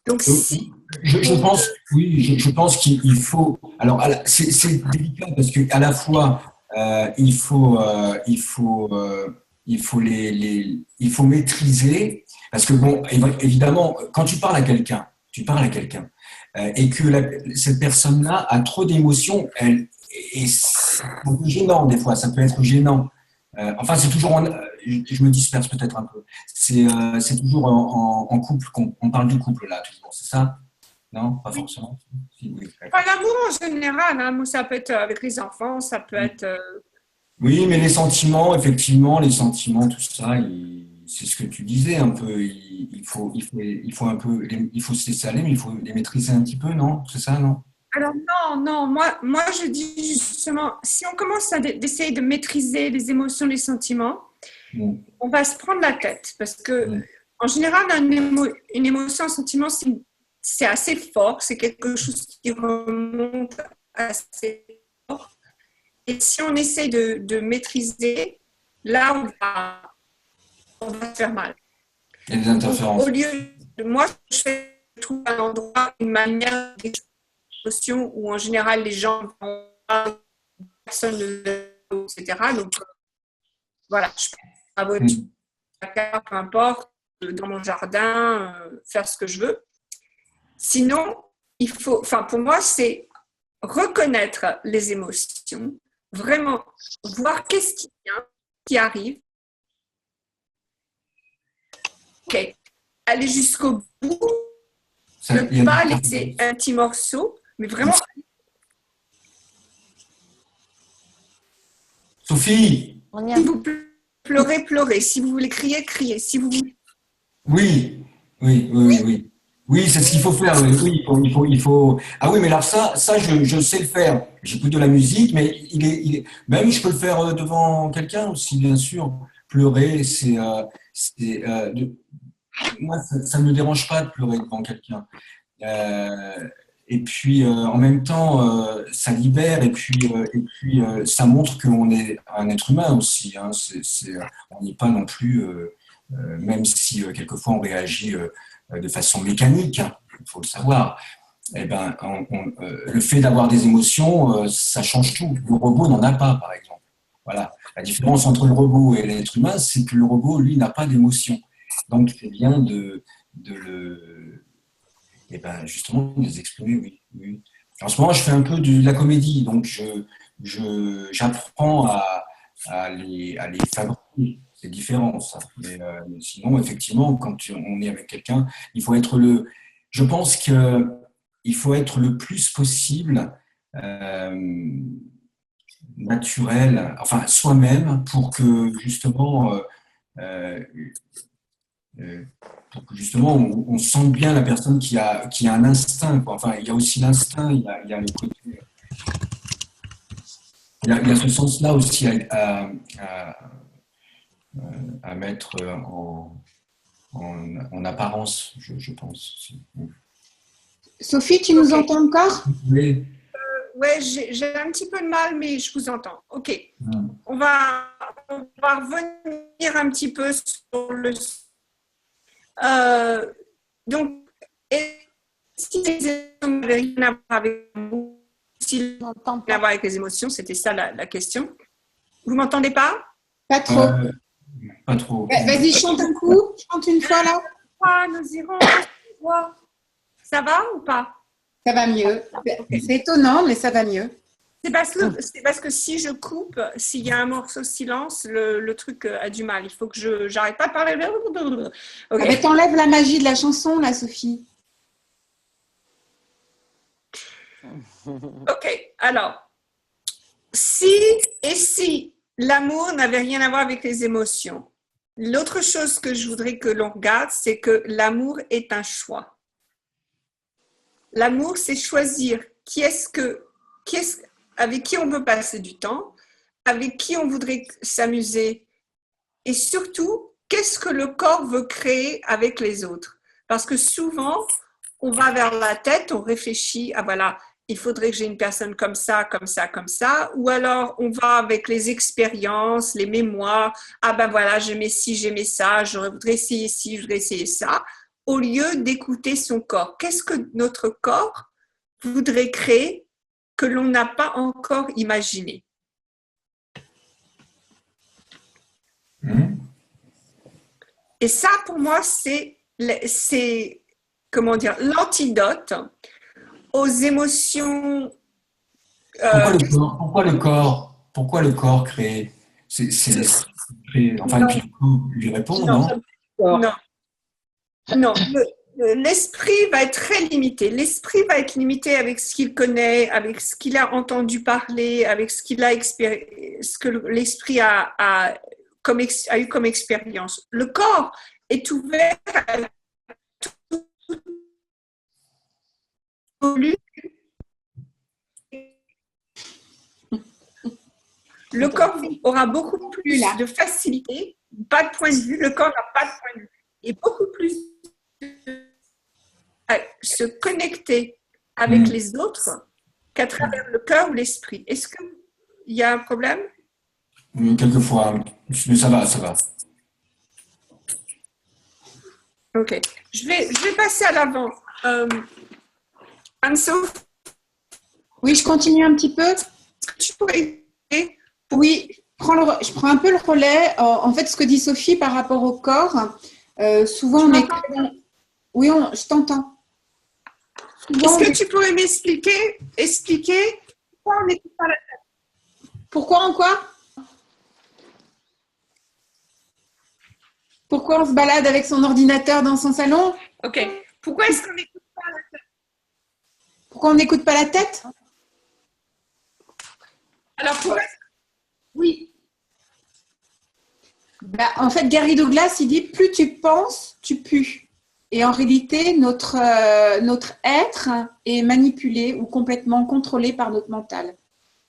Donc, si... Je pense, oui, je pense qu'il faut. Alors, c'est délicat parce qu'à la fois, il faut maîtriser. Parce que, bon, évidemment, quand tu parles à quelqu'un, et que cette personne-là a trop d'émotions, et c'est un peu gênant des fois, ça peut être gênant. Enfin, c'est toujours, je me disperse peut-être un peu. C'est toujours en couple qu'on parle du couple là, toujours, c'est ça? Non, pas forcément. Si, oui, Pas l'amour en général, hein. Ça peut être avec les enfants, ça peut être... Oui, mais les sentiments, effectivement, tout ça, c'est ce que tu disais un peu. Il faut un peu, il faut se laisser aller, mais il faut les maîtriser un petit peu, non? C'est ça, non? Alors non, moi je dis justement, si on commence à d'essayer de maîtriser les émotions, les sentiments, on va se prendre la tête parce que en général, une émotion, un sentiment, c'est assez fort, c'est quelque chose qui remonte assez fort. Et si on essaie de maîtriser, là on va se faire mal. Il y a des interférences. Donc, au lieu de moi, je trouve un endroit, une manière d'expression où en général les gens vont pas, personne ne, etc. Donc voilà, je peux avoir peu importe, dans mon jardin, faire ce que je veux. Sinon, pour moi, c'est reconnaître les émotions, vraiment voir qu'est-ce qui vient, qui arrive. Ok, aller jusqu'au bout, ne pas laisser un petit morceau, mais vraiment. Sophie. Si vous pleurez, pleurez. Si vous voulez crier, criez. Si vous voulez... Oui. Oui, oui, oui, oui. Oui, c'est ce qu'il faut faire. Oui, oui, il faut. Ah oui, mais alors ça, je sais le faire. J'écoute de la musique, mais même je peux le faire devant quelqu'un aussi, bien sûr. Pleurer, moi, ça ne me dérange pas de pleurer devant quelqu'un. Euh, et puis, en même temps, ça libère et puis, ça montre qu'on est un être humain aussi, hein. On n'est pas non plus, même si quelquefois on réagit de façon mécanique, hein, il faut le savoir. Eh ben, le fait d'avoir des émotions, ça change tout. Le robot n'en a pas, par exemple. Voilà. La différence entre le robot et l'être humain, c'est que le robot, lui, n'a pas d'émotion. Donc, c'est bien de le, et ben justement, de les exprimer, oui, oui. En ce moment, je fais un peu de la comédie, donc j'apprends à les fabriquer. C'est différent, ça. Mais sinon, effectivement, quand on est avec quelqu'un, il faut être je pense qu'il faut être le plus possible euh, naturel, enfin soi-même, pour que justement euh, euh, pour que justement on sente bien la personne qui a un instinct, quoi. Enfin, il y a aussi l'instinct, il y a le côté, il y a ce sens-là aussi à mettre en apparence, je pense aussi. Sophie, tu nous Ok. entends encore? Oui. Ouais, j'ai un petit peu de mal, mais je vous entends. Ok. On va revenir un petit peu sur le. Donc, si les émotions n'avaient rien à voir avec vous, si Je n'entends rien à pas. voir avec les émotions, c'était ça la question. Vous m'entendez pas? Pas trop. Euh, Pas trop. Vas-y, chante un coup. Chante une fois là. Ah, nous irons. Wow. Ça va ou pas? Ça va mieux. C'est étonnant, mais ça va mieux. C'est parce que si je coupe, s'il y a un morceau de silence, le truc a du mal. Il faut que j'arrête pas de parler. Ah, Ok. mais t'enlèves la magie de la chanson là, Sophie. Ok. Alors, si l'amour n'avait rien à voir avec les émotions, l'autre chose que je voudrais que l'on regarde, c'est que l'amour est un choix. L'amour, c'est choisir avec qui on veut passer du temps, avec qui on voudrait s'amuser, et surtout, qu'est-ce que le corps veut créer avec les autres. Parce que souvent, on va vers la tête, on réfléchit, ah voilà, il faudrait que j'ai une personne comme ça, comme ça, comme ça, ou alors on va avec les expériences, les mémoires, ah ben voilà, j'aimais ci, j'aimais ça, je voudrais essayer ci, je voudrais essayer ça, au lieu d'écouter son corps. Qu'est-ce que notre corps voudrait créer que l'on n'a pas encore imaginé? Et ça, pour moi, c'est comment dire, l'antidote aux émotions. Pourquoi le corps? Pourquoi le corps crée? C'est l'esprit qui crée. Enfin, et Non, puis le corps lui répond, non, non? non, non. L'esprit va être très limité. L'esprit va être limité avec ce qu'il connaît, avec ce qu'il a entendu parler, avec ce ce que l'esprit a eu comme expérience. Le corps est ouvert à tout. Le corps aura beaucoup plus de facilité, pas de point de vue, le corps n'a pas de point de vue, et beaucoup plus à se connecter avec les autres qu'à travers le cœur ou l'esprit. Est-ce qu'il y a un problème? Quelquefois, mais ça va, ça va. Ok. Je vais passer à l'avant. Anne-Sophie, Oui, je continue un petit peu. est-ce que tu pourrais aider? Oui, je prends un peu le relais. En fait, ce que dit Sophie par rapport au corps, souvent on est. Oui, je t'entends. Est-ce que tu pourrais expliquer pourquoi on n'écoute pas la tête? Pourquoi en quoi? Pourquoi on se balade avec son ordinateur dans son salon? Ok. Pourquoi est-ce qu'on n'écoute pas la tête? Pourquoi on n'écoute pas la tête? Alors, oui. En fait, Gary Douglas, il dit plus tu penses, tu pues. Et en réalité, notre être est manipulé ou complètement contrôlé par notre mental.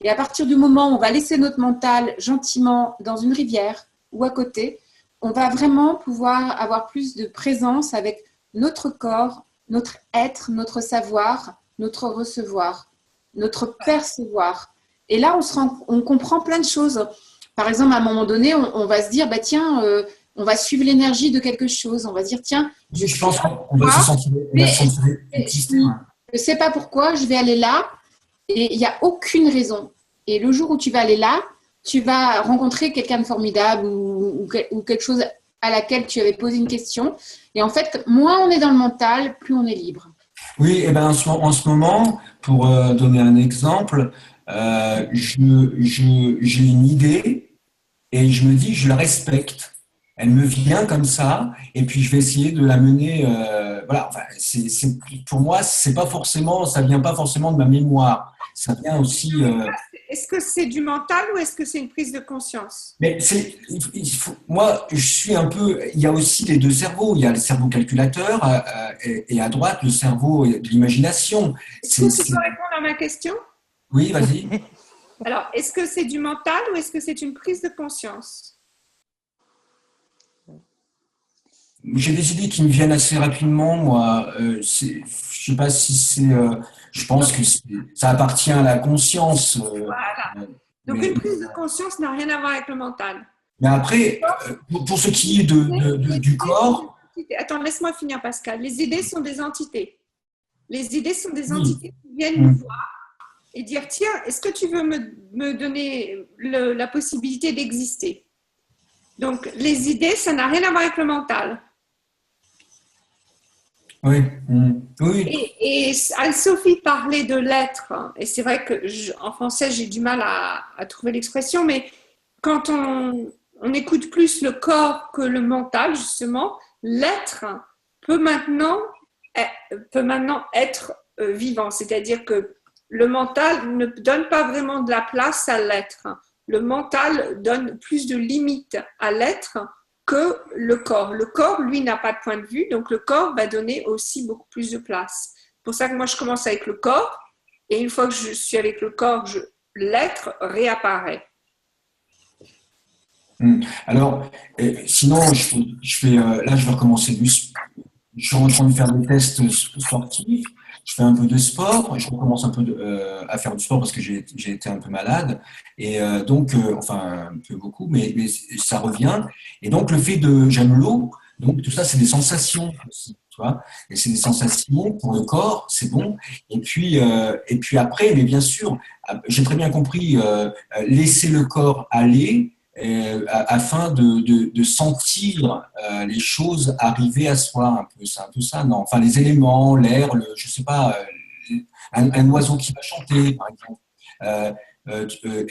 Et à partir du moment où on va laisser notre mental gentiment dans une rivière ou à côté, on va vraiment pouvoir avoir plus de présence avec notre corps, notre être, notre savoir, notre recevoir, notre percevoir. Et là, on comprend plein de choses. Par exemple, à un moment donné, on va se dire, bah, tiens, on va suivre l'énergie de quelque chose. On va se dire, tiens, Je pense qu'on va se sentir, exister. je ne sais pas pourquoi, je vais aller là et il n'y a aucune raison. Et le jour où tu vas aller là, tu vas rencontrer quelqu'un de formidable ou quelque chose à laquelle tu avais posé une question. Et en fait, moins on est dans le mental, plus on est libre. Oui, et ben en ce moment, pour donner un exemple, j'ai une idée et je me dis, je la respecte. Elle me vient comme ça, et puis je vais essayer de la mener. Voilà, enfin, pour moi, c'est pas forcément, ça vient pas forcément de ma mémoire. Ça vient aussi. Est-ce que c'est du mental ou est-ce que c'est une prise de conscience? Mais moi, je suis un peu. Il y a aussi les deux cerveaux. Il y a le cerveau calculateur et à droite le cerveau de l'imagination. Est-ce que tu peux répondre à ma question? Oui, vas-y. Alors, est-ce que c'est du mental ou est-ce que c'est une prise de conscience? J'ai des idées qui me viennent assez rapidement, moi. Je sais pas si c'est. Je pense que ça appartient à la conscience. Voilà. Donc, une prise de conscience n'a rien à voir avec le mental. Mais après, pour ce qui est du corps. Attends, laisse-moi finir, Pascal. Les idées sont des entités. Les idées sont des Oui. entités qui viennent nous voir et dire, tiens, est-ce que tu veux me donner la possibilité d'exister? Donc, les idées, ça n'a rien à voir avec le mental. Oui. Oui. Et Anne-Sophie parlait de l'être, et c'est vrai que en français, j'ai du mal à trouver l'expression, mais quand on écoute plus le corps que le mental, justement, l'être peut maintenant être vivant, c'est-à-dire que le mental ne donne pas vraiment de la place à l'être. Le mental donne plus de limites à l'être que le corps. Le corps, lui, n'a pas de point de vue, donc le corps va donner aussi beaucoup plus de place. C'est pour ça que moi, je commence avec le corps, et une fois que je suis avec le corps, l'être réapparaît. Alors, sinon, je fais, là, je vais recommencer je suis en train de faire des tests sportifs. Je fais un peu de sport. Je recommence un peu à faire du sport parce que j'ai été un peu malade. Et donc, enfin, un peu beaucoup, mais ça revient. Et donc, j'aime l'eau. Donc, tout ça, c'est des sensations aussi, tu vois. Et c'est des sensations pour le corps, c'est bon. Et puis après, mais bien sûr, j'ai très bien compris, laisser le corps aller. Afin de sentir les choses arriver à soi un peu, c'est un peu ça, non? Enfin, les éléments, l'air, je sais pas, un oiseau qui va chanter, par exemple,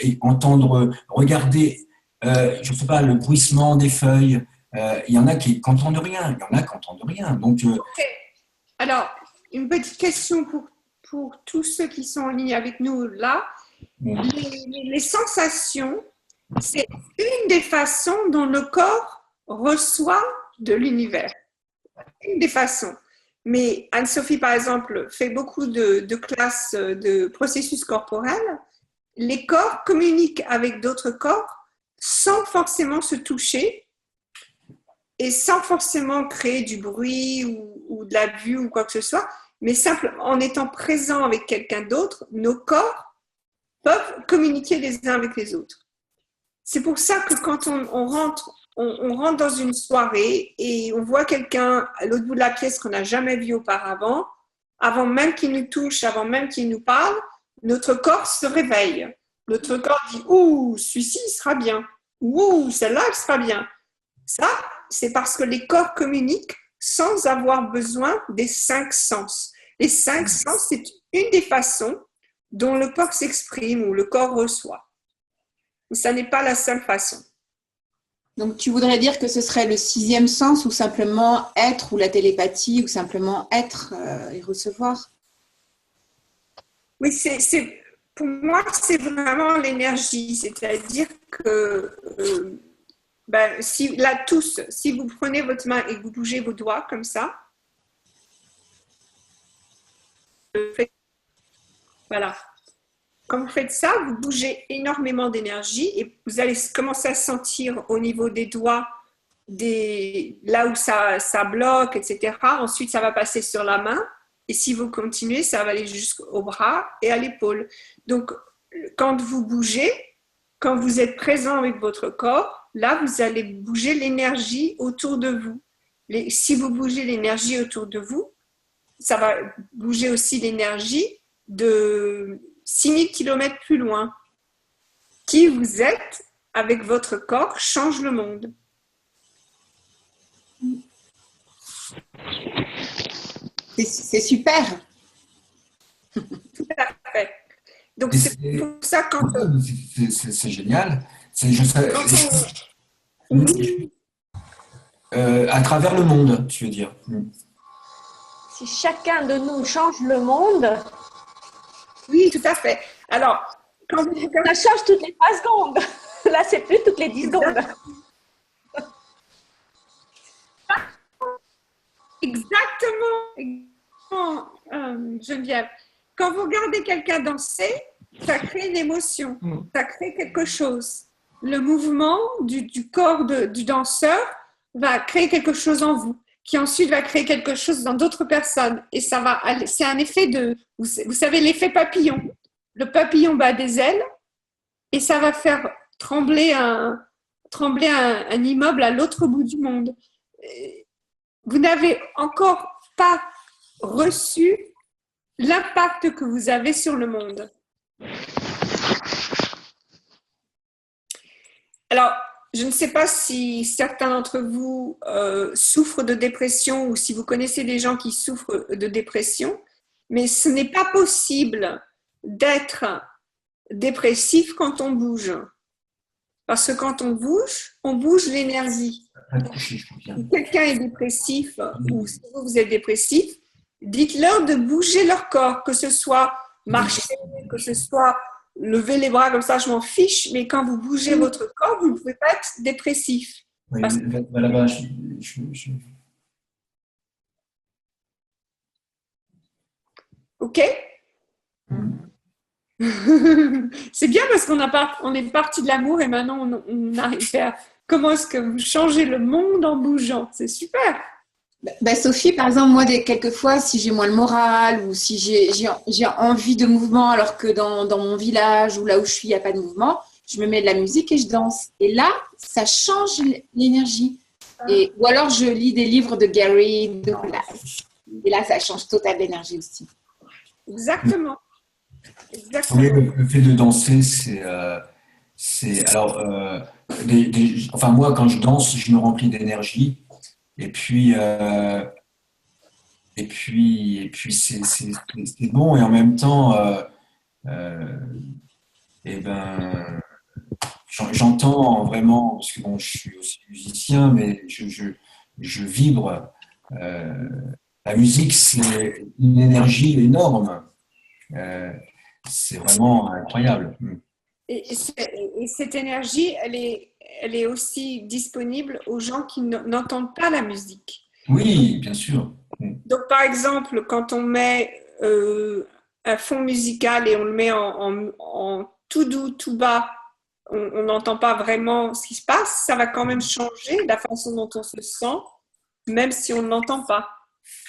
et entendre, regarder, je sais pas, le bruissement des feuilles. Il y en a qui n'entendent rien, il y en a qui n'entendent rien. Donc, alors, une petite question pour tous ceux qui sont en ligne avec nous là. Les sensations, c'est une des façons dont le corps reçoit de l'univers. Une des façons. Mais Anne-Sophie, par exemple, fait beaucoup de classes de processus corporels. Les corps communiquent avec d'autres corps sans forcément se toucher et sans forcément créer du bruit ou de la vue ou quoi que ce soit, mais simplement en étant présent avec quelqu'un d'autre, nos corps peuvent communiquer les uns avec les autres. C'est pour ça que quand on rentre dans une soirée et on voit quelqu'un à l'autre bout de la pièce qu'on n'a jamais vu auparavant, avant même qu'il nous touche, avant même qu'il nous parle, notre corps se réveille. Notre corps dit « Ouh, celui-ci, il sera bien. Ouh, celle-là, elle sera bien. » Ça, c'est parce que les corps communiquent sans avoir besoin des 5 sens. Les 5 sens, c'est une des façons dont le corps s'exprime ou le corps reçoit. Mais ça n'est pas la seule façon. Donc, tu voudrais dire que ce serait le 6e sens ou simplement être ou la télépathie ou simplement être et recevoir? Oui, pour moi, c'est vraiment l'énergie. C'est-à-dire que si vous prenez votre main et que vous bougez vos doigts comme ça, le faites. Voilà. Quand vous faites ça, vous bougez énormément d'énergie et vous allez commencer à sentir au niveau des doigts, là où ça bloque, etc. Ensuite, ça va passer sur la main. Et si vous continuez, ça va aller jusqu'au bras et à l'épaule. Donc, quand vous bougez, quand vous êtes présent avec votre corps, là, vous allez bouger l'énergie autour de vous. Si vous bougez l'énergie autour de vous, ça va bouger aussi l'énergie de 6000 km plus loin. Qui vous êtes avec votre corps change le monde. C'est super. Tout à fait. Donc, c'est pour ça quand... C'est génial. À travers le monde, tu veux dire. Si chacun de nous change le monde, Oui, tout à fait. Alors, quand vous regardez... ça change toutes les 3 secondes. Là, c'est plus toutes les 10 secondes. Exactement, Geneviève. Quand vous regardez quelqu'un danser, ça crée une émotion, ça crée quelque chose. Le mouvement du corps du danseur va créer quelque chose en vous, qui ensuite va créer quelque chose dans d'autres personnes. Et ça va, c'est un effet vous savez, l'effet papillon. Le papillon bat des ailes et ça va faire trembler un immeuble à l'autre bout du monde. Vous n'avez encore pas reçu l'impact que vous avez sur le monde. Alors, je ne sais pas si certains d'entre vous souffrent de dépression ou si vous connaissez des gens qui souffrent de dépression, mais ce n'est pas possible d'être dépressif quand on bouge. Parce que quand on bouge l'énergie. Si quelqu'un est dépressif ou si vous êtes dépressif, dites-leur de bouger leur corps, que ce soit marcher, que ce soit lever les bras comme ça, je m'en fiche, mais quand vous bougez votre corps, vous ne pouvez pas être dépressif. Oui, Parce... là-bas, Ok. C'est bien parce on est parti de l'amour et maintenant on arrive à comment est-ce que vous changez le monde en bougeant. C'est super. Sophie, par exemple, moi, quelquefois, si j'ai moins le moral ou si j'ai envie de mouvement alors que dans mon village ou là où je suis, il n'y a pas de mouvement, je me mets de la musique et je danse. Et là, ça change l'énergie. Ou alors, je lis des livres de Gary Douglas. Et là, ça change total l'énergie aussi. Exactement. Exactement. Oui, le fait de danser, alors, enfin moi quand je danse, je me remplis d'énergie et puis c'est bon et en même temps, j'entends vraiment parce que bon, je suis aussi musicien, mais je vibre. La musique, c'est une énergie énorme. C'est vraiment incroyable. Et cette énergie, elle est aussi disponible aux gens qui n'entendent pas la musique. Oui, bien sûr. Donc, par exemple, quand on met un fond musical et on le met en tout doux, tout bas, on n'entend pas vraiment ce qui se passe, ça va quand même changer la façon dont on se sent, même si on ne l'entend pas.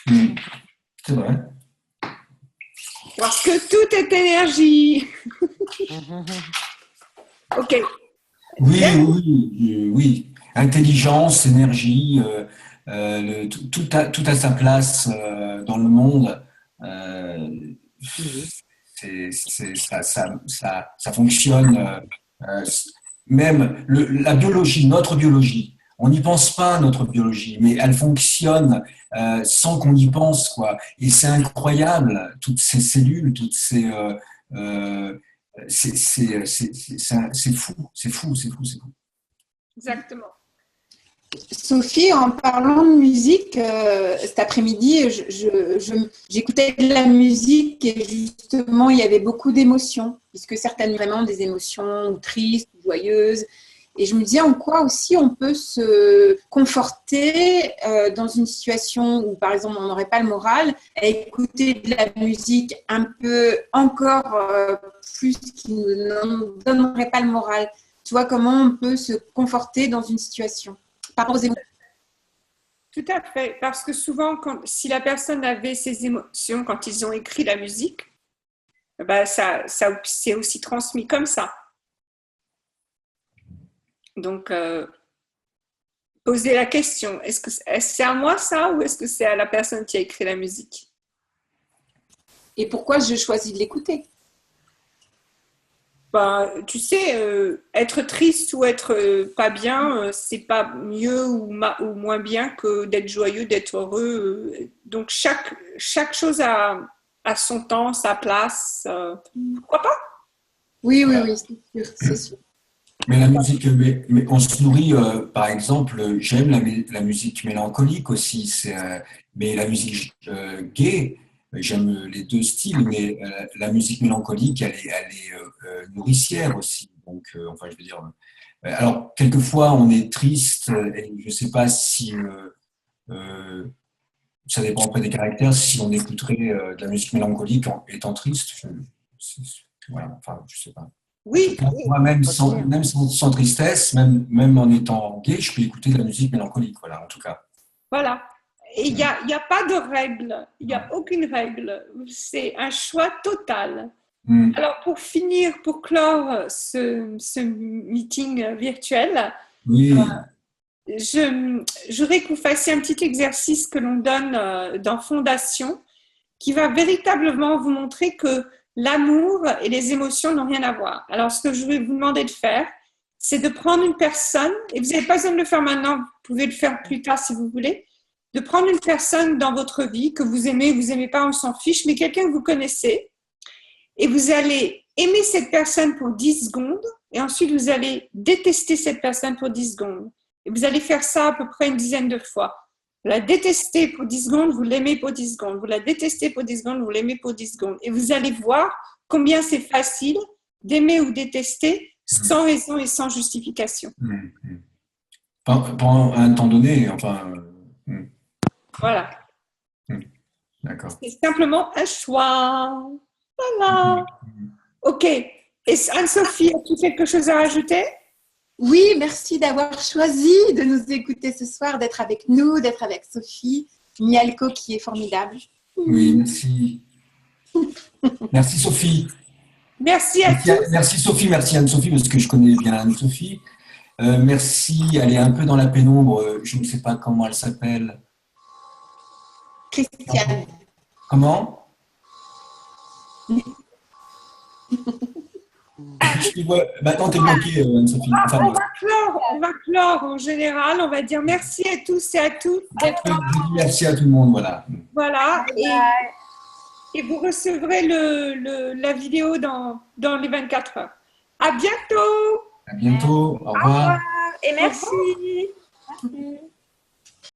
C'est vrai. Parce que tout est énergie. Ok. Oui. Intelligence, énergie, tout a sa place dans le monde. Ça fonctionne. Même la biologie, notre biologie. On n'y pense pas, notre biologie, mais elle fonctionne sans qu'on y pense, quoi. Et c'est incroyable, toutes ces cellules, toutes ces... c'est fou. Exactement. Sophie, en parlant de musique, cet après-midi, j'écoutais de la musique et justement, il y avait beaucoup d'émotions, puisque certaines vraiment des émotions tristes, joyeuses. Et je me disais en quoi aussi on peut se conforter dans une situation où, par exemple, on n'aurait pas le moral à écouter de la musique un peu encore plus qui ne nous donnerait pas le moral. Tu vois, comment on peut se conforter dans une situation par rapport aux émotions. Tout à fait, parce que souvent, si la personne avait ses émotions quand ils ont écrit la musique, ben ça c'est aussi transmis comme ça. Donc, poser la question, est-ce que c'est à moi ça ou est-ce que c'est à la personne qui a écrit la musique? Et pourquoi je choisis de l'écouter? Ben, tu sais, être triste ou être pas bien, c'est pas mieux ou moins bien que d'être joyeux, d'être heureux. Donc, chaque chose a son temps, sa place. Pourquoi pas? Oui, c'est sûr, c'est sûr. Mais la musique, mais on se nourrit, par exemple, j'aime la musique mélancolique aussi, mais la musique gaie, j'aime les deux styles, mais la musique mélancolique, elle est nourricière aussi. Donc, enfin, je veux dire, alors, quelquefois, on est triste, et je ne sais pas si ça dépend après des caractères, si on écouterait de la musique mélancolique en étant triste, voilà, enfin, je sais pas. Oui, Moi, même sans tristesse, même en étant gay, je peux écouter de la musique mélancolique, voilà, en tout cas. voilà. Et il n'y a pas de règle, il n'y a aucune règle. C'est un choix total. Mm. Alors, pour finir, pour clore ce meeting virtuel, Oui, je voudrais que vous fassiez un petit exercice que l'on donne dans Fondation qui va véritablement vous montrer que l'amour et les émotions n'ont rien à voir. Alors, ce que je vais vous demander de faire, c'est de prendre une personne, et vous n'avez pas besoin de le faire maintenant, vous pouvez le faire plus tard si vous voulez, de prendre une personne dans votre vie que vous aimez pas, on s'en fiche, mais quelqu'un que vous connaissez, et vous allez aimer cette personne pour 10 secondes, et ensuite vous allez détester cette personne pour 10 secondes. Et vous allez faire ça à peu près une dizaine de fois. Vous la détestez pour 10 secondes, vous l'aimez pour 10 secondes. Vous la détestez pour 10 secondes, vous l'aimez pour 10 secondes. Et vous allez voir combien c'est facile d'aimer ou détester sans raison et sans justification. pendant un temps donné, enfin. Voilà. D'accord. C'est simplement un choix. Voilà. OK. Et Anne-Sophie, as-tu quelque chose à rajouter? Oui, merci d'avoir choisi de nous écouter ce soir, d'être avec nous, d'être avec Sophie Mialko qui est formidable. Oui, merci. Merci Sophie. Merci à tous. Merci Sophie, merci Anne-Sophie, parce que je connais bien Anne-Sophie. Merci, elle est un peu dans la pénombre, je ne sais pas comment elle s'appelle. Christiane. Comment? Maintenant, t'es bloquée, Anne-Sophie. Enfin, On va clore en général. On va dire merci à tous et à toutes d'être là. Merci à tout le monde, voilà. Voilà. Et vous recevrez la vidéo dans les 24 heures. À bientôt. À bientôt. Au revoir. Et merci. Merci.